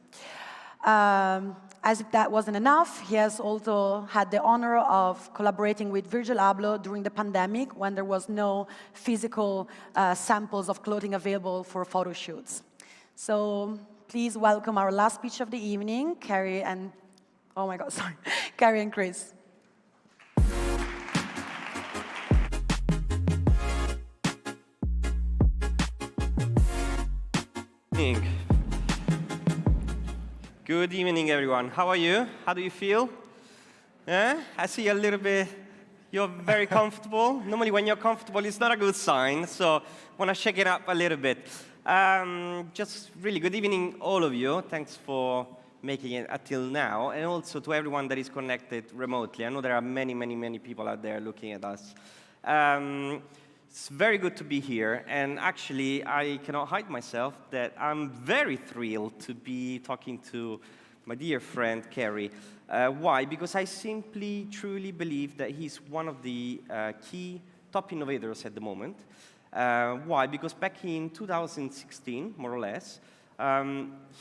As if that wasn't enough, he has also had the honor of collaborating with Virgil Abloh during the pandemic when there was no physical samples of clothing available for photo shoots. So please welcome our last speech of the evening, Kerry and, oh my God, sorry, Kerry and Chris. Good evening, everyone. How are you? How do you feel? I see a little bit, you're very comfortable. Normally when you're comfortable, it's not a good sign, so I want to shake it up a little bit. Just really good evening, all of you. Thanks for making it until now, and also to everyone that is connected remotely. I know there are many, many, many people out there looking at us. It's very good to be here, and actually, I cannot hide myself that I'm very thrilled to be talking to my dear friend, Kerry. Why? Because I simply, truly believe that he's one of the key top innovators at the moment. Why? Because back in 2016, more or less,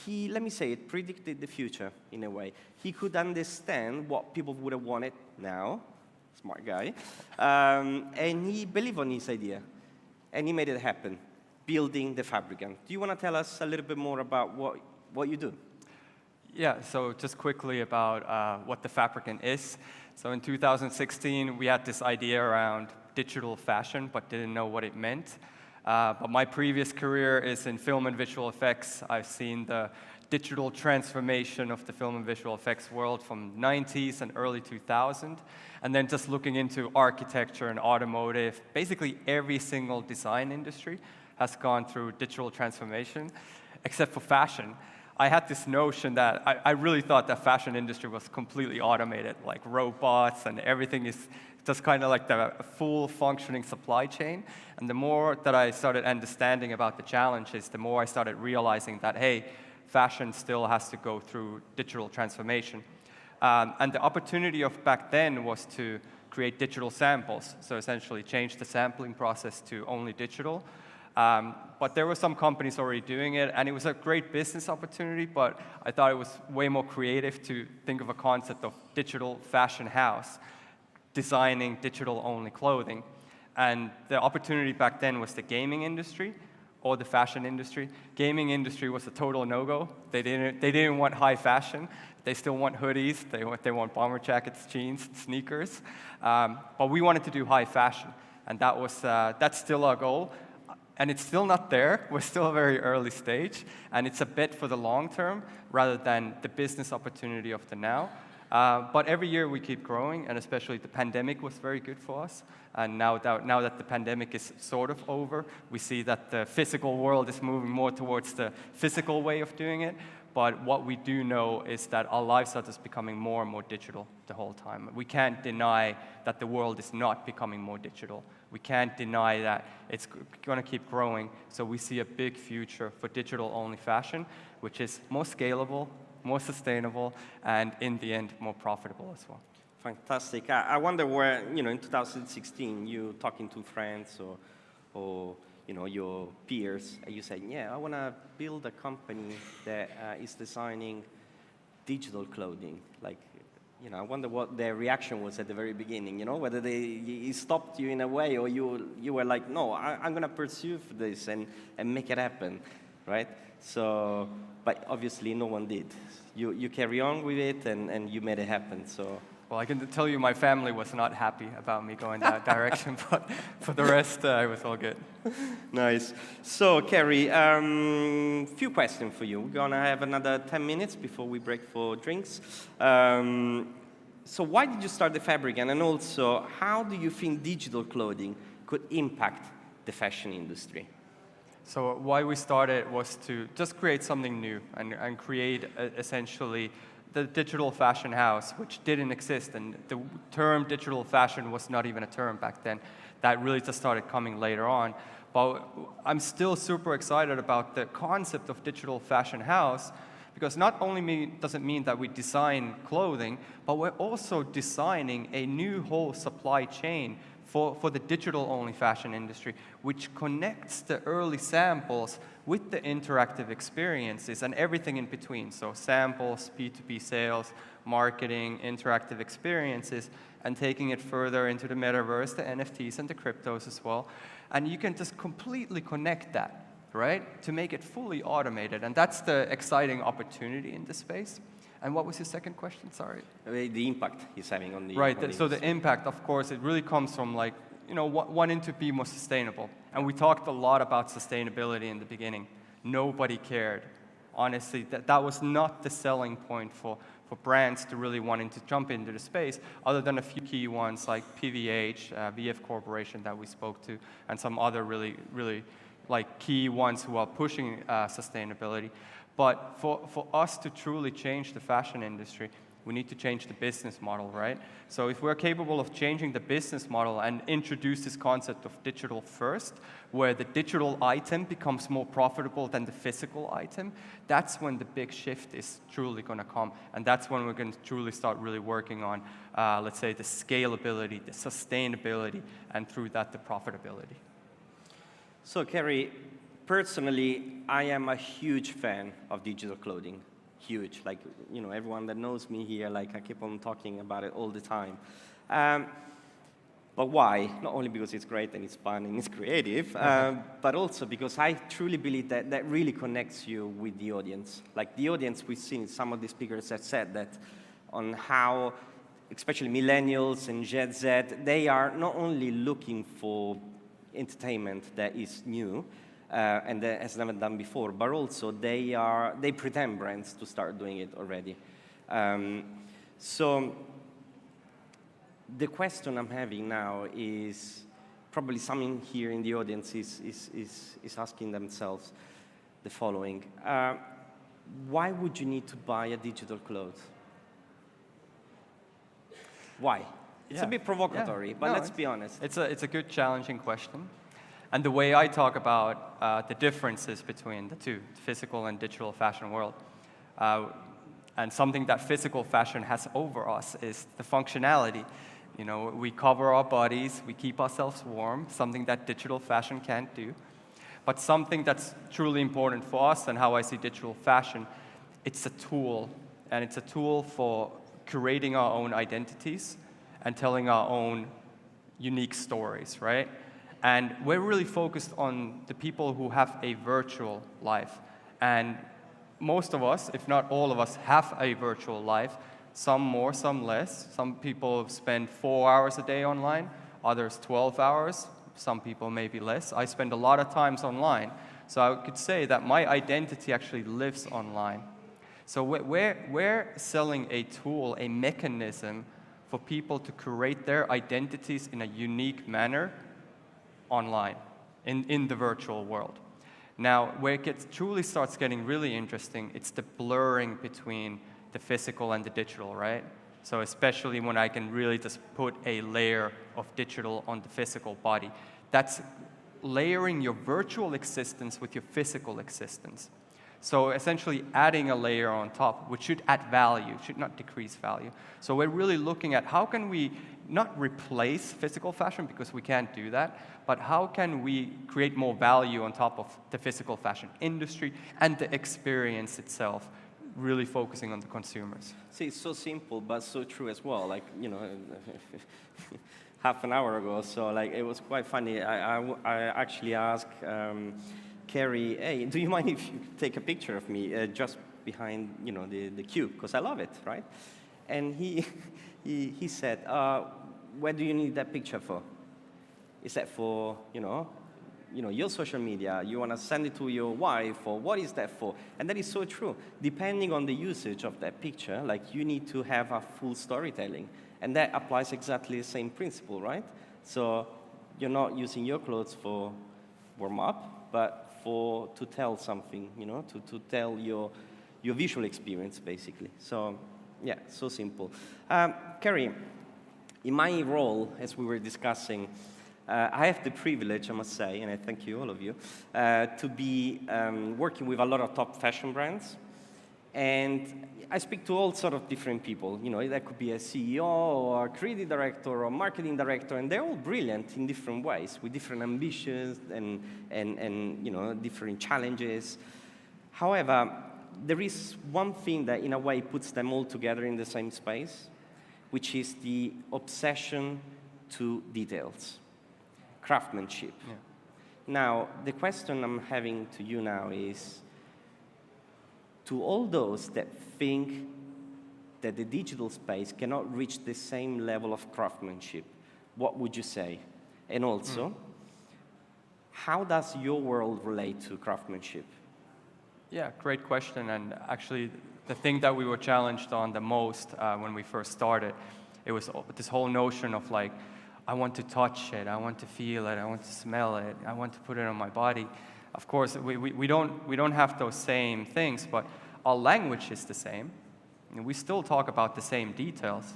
he, let me say it, predicted the future in a way. He could understand what people would have wanted now. Smart guy, and he believed on his idea, and he made it happen, building The Fabricant. Do you want to tell us a little bit more about what you do? Yeah, so just quickly about what The Fabricant is. So in 2016, we had this idea around digital fashion, but didn't know what it meant. But my previous career is in film and visual effects. I've seen the digital transformation of the film and visual effects world from 90s and early 2000s. And then just looking into architecture and automotive, basically every single design industry has gone through digital transformation, except for fashion. I had this notion that I really thought that fashion industry was completely automated, like robots and everything is just kind of like the full functioning supply chain. And the more that I started understanding about the challenges, the more I started realizing that, hey, fashion still has to go through digital transformation. And the opportunity of back then was to create digital samples, so essentially change the sampling process to only digital. But there were some companies already doing it, and it was a great business opportunity, but I thought it was way more creative to think of a concept of digital fashion house, designing digital-only clothing. And the opportunity back then was the gaming industry, or the fashion industry. Gaming industry was a total no-go. They didn't want high fashion. They still want hoodies. They want bomber jackets, jeans, sneakers. But we wanted to do high fashion, and that's still our goal. And it's still not there. We're still a very early stage, and it's a bet for the long term rather than the business opportunity of the now. But every year we keep growing, and especially the pandemic was very good for us. And now that the pandemic is sort of over, we see that the physical world is moving more towards the physical way of doing it. But what we do know is that our lives are just becoming more and more digital the whole time. We can't deny that the world is not becoming more digital. We can't deny that it's going to keep growing. So we see a big future for digital-only fashion, which is more scalable, more sustainable, and in the end, more profitable as well. Fantastic. I wonder where, in 2016, you talking to friends or your peers, and you say, yeah, I want to build a company that is designing digital clothing. Like, I wonder what their reaction was at the very beginning, whether it stopped you in a way or you were like, no, I'm going to pursue this and make it happen, right? But obviously no one did. You carry on with it and you made it happen. So Well, I can tell you my family was not happy about me going that direction, but for the rest, it was all good. Nice. So, Kerry, few questions for you. We're going to have another 10 minutes before we break for drinks. So why did you start the Fabric? And also, how do you think digital clothing could impact the fashion industry? So why we started was to just create something new and create essentially the digital fashion house, which didn't exist. And the term digital fashion was not even a term back then. That really just started coming later on. But I'm still super excited about the concept of digital fashion house, because not only does it mean that we design clothing, but we're also designing a new whole supply chain for the digital-only fashion industry, which connects the early samples with the interactive experiences and everything in between. So samples, P2P sales, marketing, interactive experiences, and taking it further into the metaverse, the NFTs and the cryptos as well. And you can just completely connect that, right, to make it fully automated. And that's the exciting opportunity in this space. And what was your second question? Sorry. The impact he's having on the Right. So the impact, of course, it really comes from wanting to be more sustainable. And we talked a lot about sustainability in the beginning. Nobody cared. Honestly, that was not the selling point for brands to really wanting to jump into the space, other than a few key ones like PVH, VF Corporation that we spoke to, and some other really key ones who are pushing sustainability. But for us to truly change the fashion industry, we need to change the business model, right? So if we're capable of changing the business model and introduce this concept of digital first, where the digital item becomes more profitable than the physical item, that's when the big shift is truly going to come. And that's when we're going to truly start really working on, let's say, the scalability, the sustainability, and through that, the profitability. So, Kerry, personally, I am a huge fan of digital clothing. Huge. Like, everyone that knows me here, I keep on talking about it all the time. But why? Not only because it's great and it's fun and it's creative, but also because I truly believe that really connects you with the audience. Like the audience, we've seen some of the speakers have said that on how, especially millennials and Gen Z, they are not only looking for entertainment that is new, and that has never done before, but also they pretend brands to start doing it already. So the question I'm having now is probably someone here in the audience is asking themselves the following: why would you need to buy a digital clothes? Why? It's a bit provocatory, but let's be honest. It's a good, challenging question. And the way I talk about the differences between the two, physical and digital fashion world, and something that physical fashion has over us is the functionality. We cover our bodies, we keep ourselves warm, something that digital fashion can't do. But something that's truly important for us and how I see digital fashion, it's a tool. And it's a tool for curating our own identities and telling our own unique stories, right? And we're really focused on the people who have a virtual life. And most of us, if not all of us, have a virtual life. Some more, some less. Some people spend 4 hours a day online, others 12 hours. Some people maybe less. I spend a lot of times online. So I could say that my identity actually lives online. So we're selling a tool, a mechanism for people to curate their identities in a unique manner online, in the virtual world. Now, where it truly starts getting really interesting, it's the blurring between the physical and the digital, right? So especially when I can really just put a layer of digital on the physical body. That's layering your virtual existence with your physical existence. So essentially adding a layer on top, which should add value, should not decrease value. So we're really looking at how can we not replace physical fashion, because we can't do that, but how can we create more value on top of the physical fashion industry and the experience itself, really focusing on the consumers. See, it's so simple, but so true as well. Half an hour ago, so it was quite funny. I actually asked Kerry, hey, do you mind if you take a picture of me just behind, the cube? Because I love it, right? And he he said, what do you need that picture for? Is that for, your social media? You want to send it to your wife, or what is that for? And that is so true. Depending on the usage of that picture, like you need to have a full storytelling. And that applies exactly the same principle, right? So you're not using your clothes for warm up, but to tell something, to tell your visual experience, basically. So yeah, so simple. Kerry, in my role, as we were discussing, I have the privilege, I must say, and I thank you, all of you, to be working with a lot of top fashion brands. And I speak to all sort of different people. That could be a CEO or a creative director or a marketing director, and they're all brilliant in different ways, with different ambitions and different challenges. However, there is one thing that, in a way, puts them all together in the same space, which is the obsession to details. Craftsmanship. Yeah. Now, the question I'm having to you now is, to all those that think that the digital space cannot reach the same level of craftsmanship, what would you say? And also, how does your world relate to craftsmanship? Yeah, great question. And actually, the thing that we were challenged on the most when we first started, it was this whole notion of like, I want to touch it, I want to feel it, I want to smell it, I want to put it on my body. Of course, we don't have those same things, but our language is the same. And we still talk about the same details.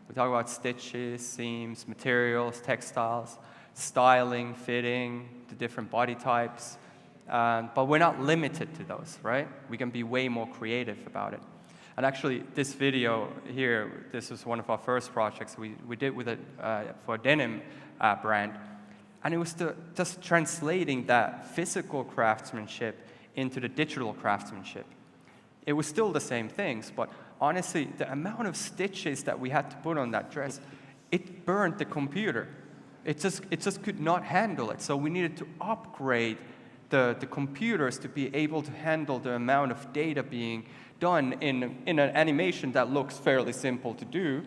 We talk about stitches, seams, materials, textiles, styling, fitting, the different body types. But we're not limited to those, right? We can be way more creative about it. And actually, this video here, this was one of our first projects we did with for a denim brand. And it was just translating that physical craftsmanship into the digital craftsmanship. It was still the same things, but honestly, the amount of stitches that we had to put on that dress, it burned the computer. It just could not handle it. So we needed to upgrade the computers to be able to handle the amount of data being done in an animation that looks fairly simple to do,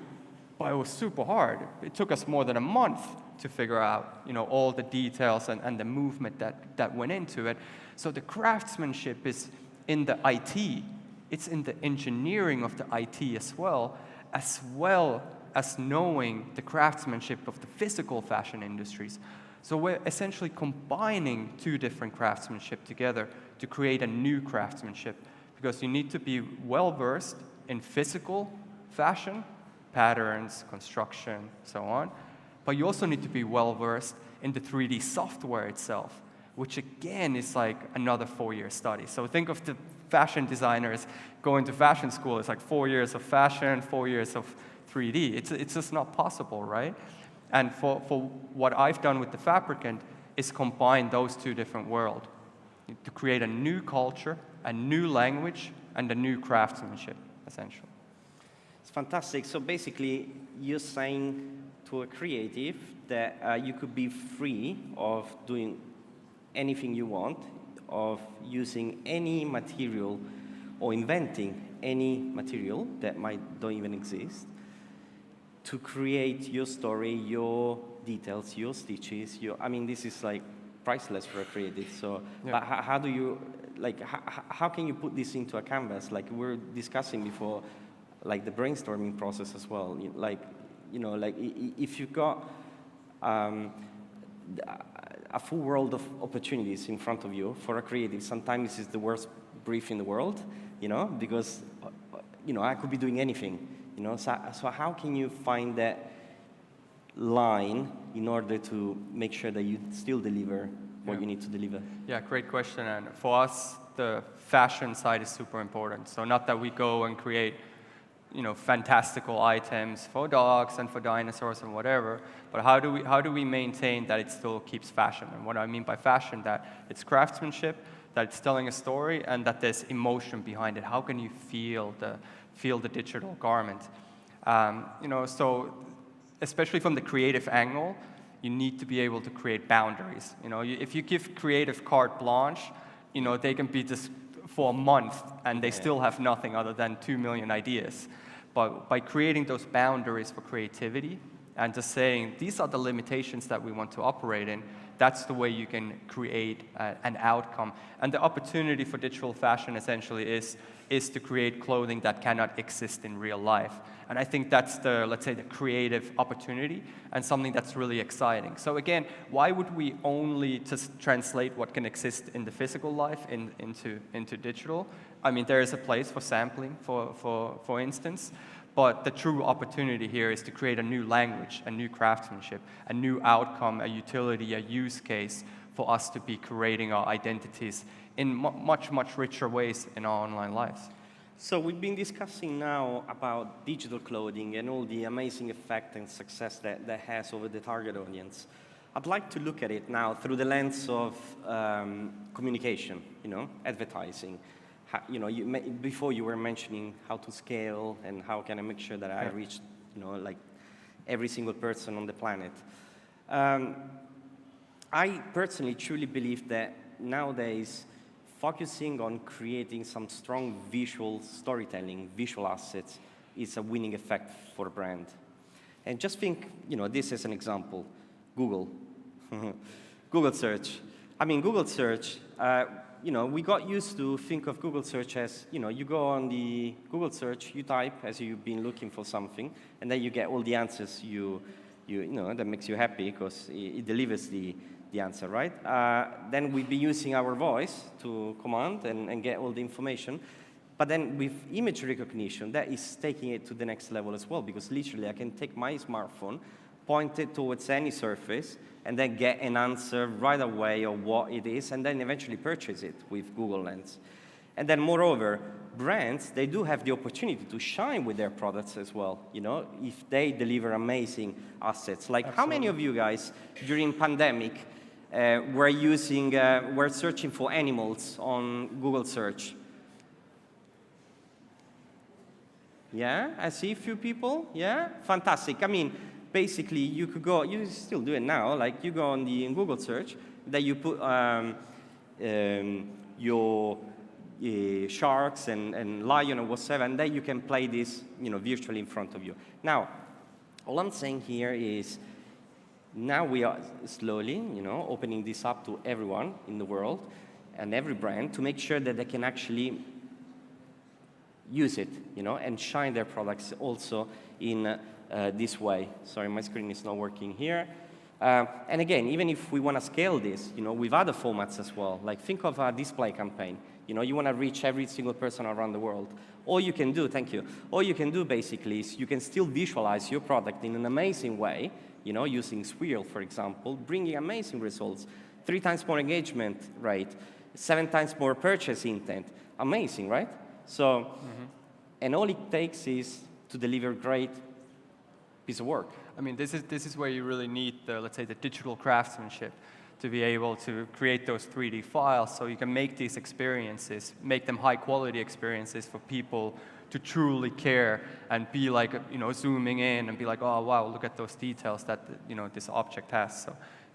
but it was super hard. It took us more than a month to figure out, all the details and the movement that went into it. So the craftsmanship is in the IT. It's in the engineering of the IT as well as knowing the craftsmanship of the physical fashion industries. So we're essentially combining two different craftsmanship together to create a new craftsmanship, because you need to be well-versed in physical fashion, patterns, construction, so on, but you also need to be well-versed in the 3D software itself, which again is like another 4-year study. So think of the fashion designers going to fashion school. It's like 4 years of fashion, 4 years of 3D. It's just not possible, right? And for what I've done with the Fabricant is combine those two different worlds to create a new culture, a new language, and a new craftsmanship, essentially. It's fantastic. So basically, you're saying to a creative that you could be free of doing anything you want, of using any material or inventing any material that don't even exist, to create your story, your details, your stitches. This is like priceless for a creative. So, yeah. But how do you, how can you put this into a canvas? Like we were discussing before, like the brainstorming process as well. If you've got a full world of opportunities in front of you for a creative, sometimes this is the worst brief in the world, because, I could be doing anything. So how can you find that line in order to make sure that you still deliver what you need to deliver? Yeah, great question. And for us, the fashion side is super important. So not that we go and create, fantastical items for dogs and for dinosaurs and whatever, but how do we maintain that it still keeps fashion? And what I mean by fashion, that it's craftsmanship, that it's telling a story, and that there's emotion behind it. How can you feel the digital garment? So especially from the creative angle, you need to be able to create boundaries. If you give creative carte blanche, they can be just for a month and they still have nothing other than 2 million ideas. But by creating those boundaries for creativity and just saying, these are the limitations that we want to operate in, that's the way you can create an outcome. And the opportunity for digital fashion essentially is to create clothing that cannot exist in real life. And I think that's the, let's say, the creative opportunity and something that's really exciting. So again, why would we only just translate what can exist in the physical life into digital? I mean, there is a place for sampling, for instance, but the true opportunity here is to create a new language, a new craftsmanship, a new outcome, a utility, a use case for us to be creating our identities in much, much richer ways in our online lives. So we've been discussing now about digital clothing and all the amazing effect and success that has over the target audience. I'd like to look at it now through the lens of communication, advertising. Before you were mentioning how to scale and how can I make sure that I reach, like every single person on the planet. I personally truly believe that nowadays focusing on creating some strong visual storytelling, visual assets, is a winning effect for a brand. And just think, this as an example, Google. Google search. I mean, Google search, we got used to think of Google search as, you go on the Google search, you type as you've been looking for something, and then you get all the answers that makes you happy because it delivers the answer, right? Then we'd be using our voice to command and get all the information. But then with image recognition, that is taking it to the next level as well, because literally I can take my smartphone, point it towards any surface, and then get an answer right away of what it is, and then eventually purchase it with Google Lens. And then moreover, brands, they do have the opportunity to shine with their products as well, if they deliver amazing assets. Like Absolutely. How many of you guys, during pandemic, were searching for animals on Google search? Yeah, I see a few people, yeah? Fantastic. I mean, basically, you could go, you still do it now, like you go on the Google search, then you put your sharks and lion or whatever, and then you can play this, virtually in front of you. Now, all I'm saying here is, now we are slowly, opening this up to everyone in the world and every brand to make sure that they can actually use it, and shine their products also in this way. Sorry, my screen is not working here. And again, even if we want to scale this, with other formats as well, like think of a display campaign. You want to reach every single person around the world. All you can do, thank you, all you can do basically is you can still visualize your product in an amazing way, using Swirl, for example, bringing amazing results, 3 times more engagement rate, 7 times more purchase intent. Amazing, right? So, and all it takes is to deliver great piece of work. I mean, this is where you really need the, let's say, the digital craftsmanship to be able to create those 3D files so you can make these experiences, make them high-quality experiences for people to truly care and be like, zooming in and be like, oh, wow, look at those details that, this object has.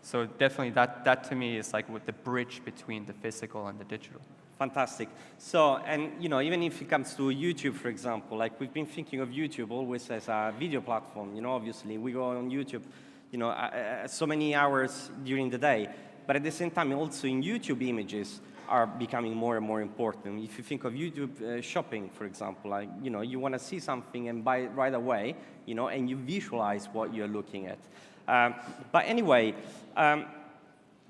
So definitely that to me is like with the bridge between the physical and the digital. Fantastic. So, and even if it comes to YouTube, for example, like we've been thinking of YouTube always as a video platform, obviously we go on YouTube, so many hours during the day, but at the same time also in YouTube images are becoming more and more important. If you think of YouTube shopping, for example, like, you want to see something and buy it right away, and you visualize what you're looking at. But anyway,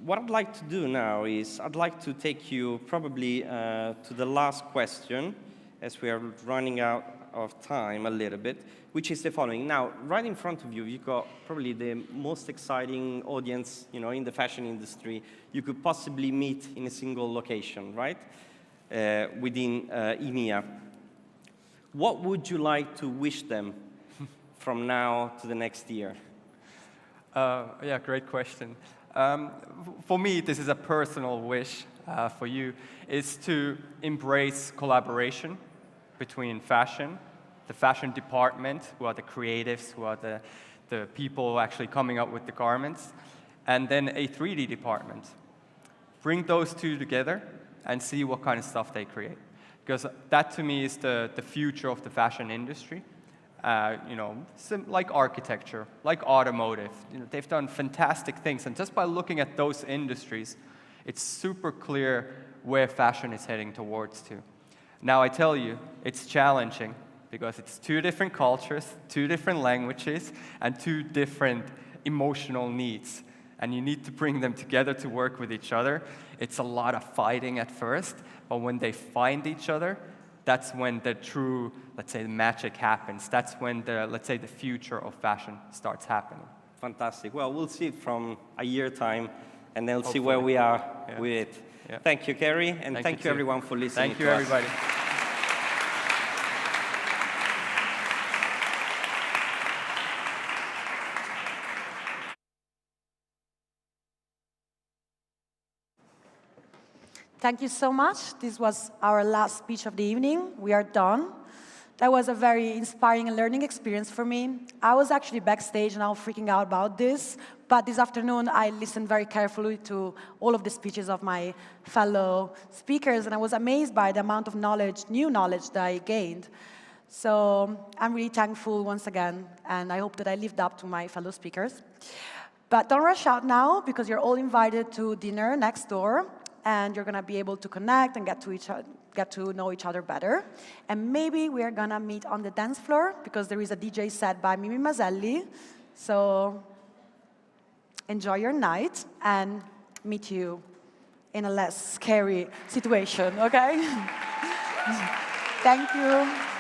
what I'd like to do now is I'd like to take you probably to the last question, as we are running out of time a little bit, which is the following. Now, right in front of you, you've got probably the most exciting audience, in the fashion industry you could possibly meet in a single location, right? Within EMEA. What would you like to wish them from now to the next year? Yeah, great question. For me, this is a personal wish for you, is to embrace collaboration between fashion, the fashion department, who are the creatives, who are the people actually coming up with the garments, and then a 3D department. Bring those two together and see what kind of stuff they create. Because that, to me, is the future of the fashion industry. like architecture, like automotive. They've done fantastic things, and just by looking at those industries, it's super clear where fashion is heading towards to. Now I tell you, it's challenging because it's two different cultures, two different languages, and two different emotional needs. And you need to bring them together to work with each other. It's a lot of fighting at first, but when they find each other, that's when the true, let's say, the magic happens. That's when let's say, the future of fashion starts happening. Fantastic. Well, we'll see it from a year time, and then we'll see where we are with it. Yeah. Thank you, Kerry, and thank you everyone for listening. Thank you, everybody. Thank you so much. This was our last speech of the evening. We are done. That was a very inspiring and learning experience for me. I was actually backstage and I was freaking out about this, but this afternoon I listened very carefully to all of the speeches of my fellow speakers, and I was amazed by the amount of knowledge, new knowledge that I gained. So I'm really thankful once again, and I hope that I lived up to my fellow speakers. But don't rush out now, because you're all invited to dinner next door, and you're going to be able to connect and get to know each other better. And maybe we are going to meet on the dance floor, because there is a DJ set by Mimi Maselli. So enjoy your night, and meet you in a less scary situation, okay? Thank you.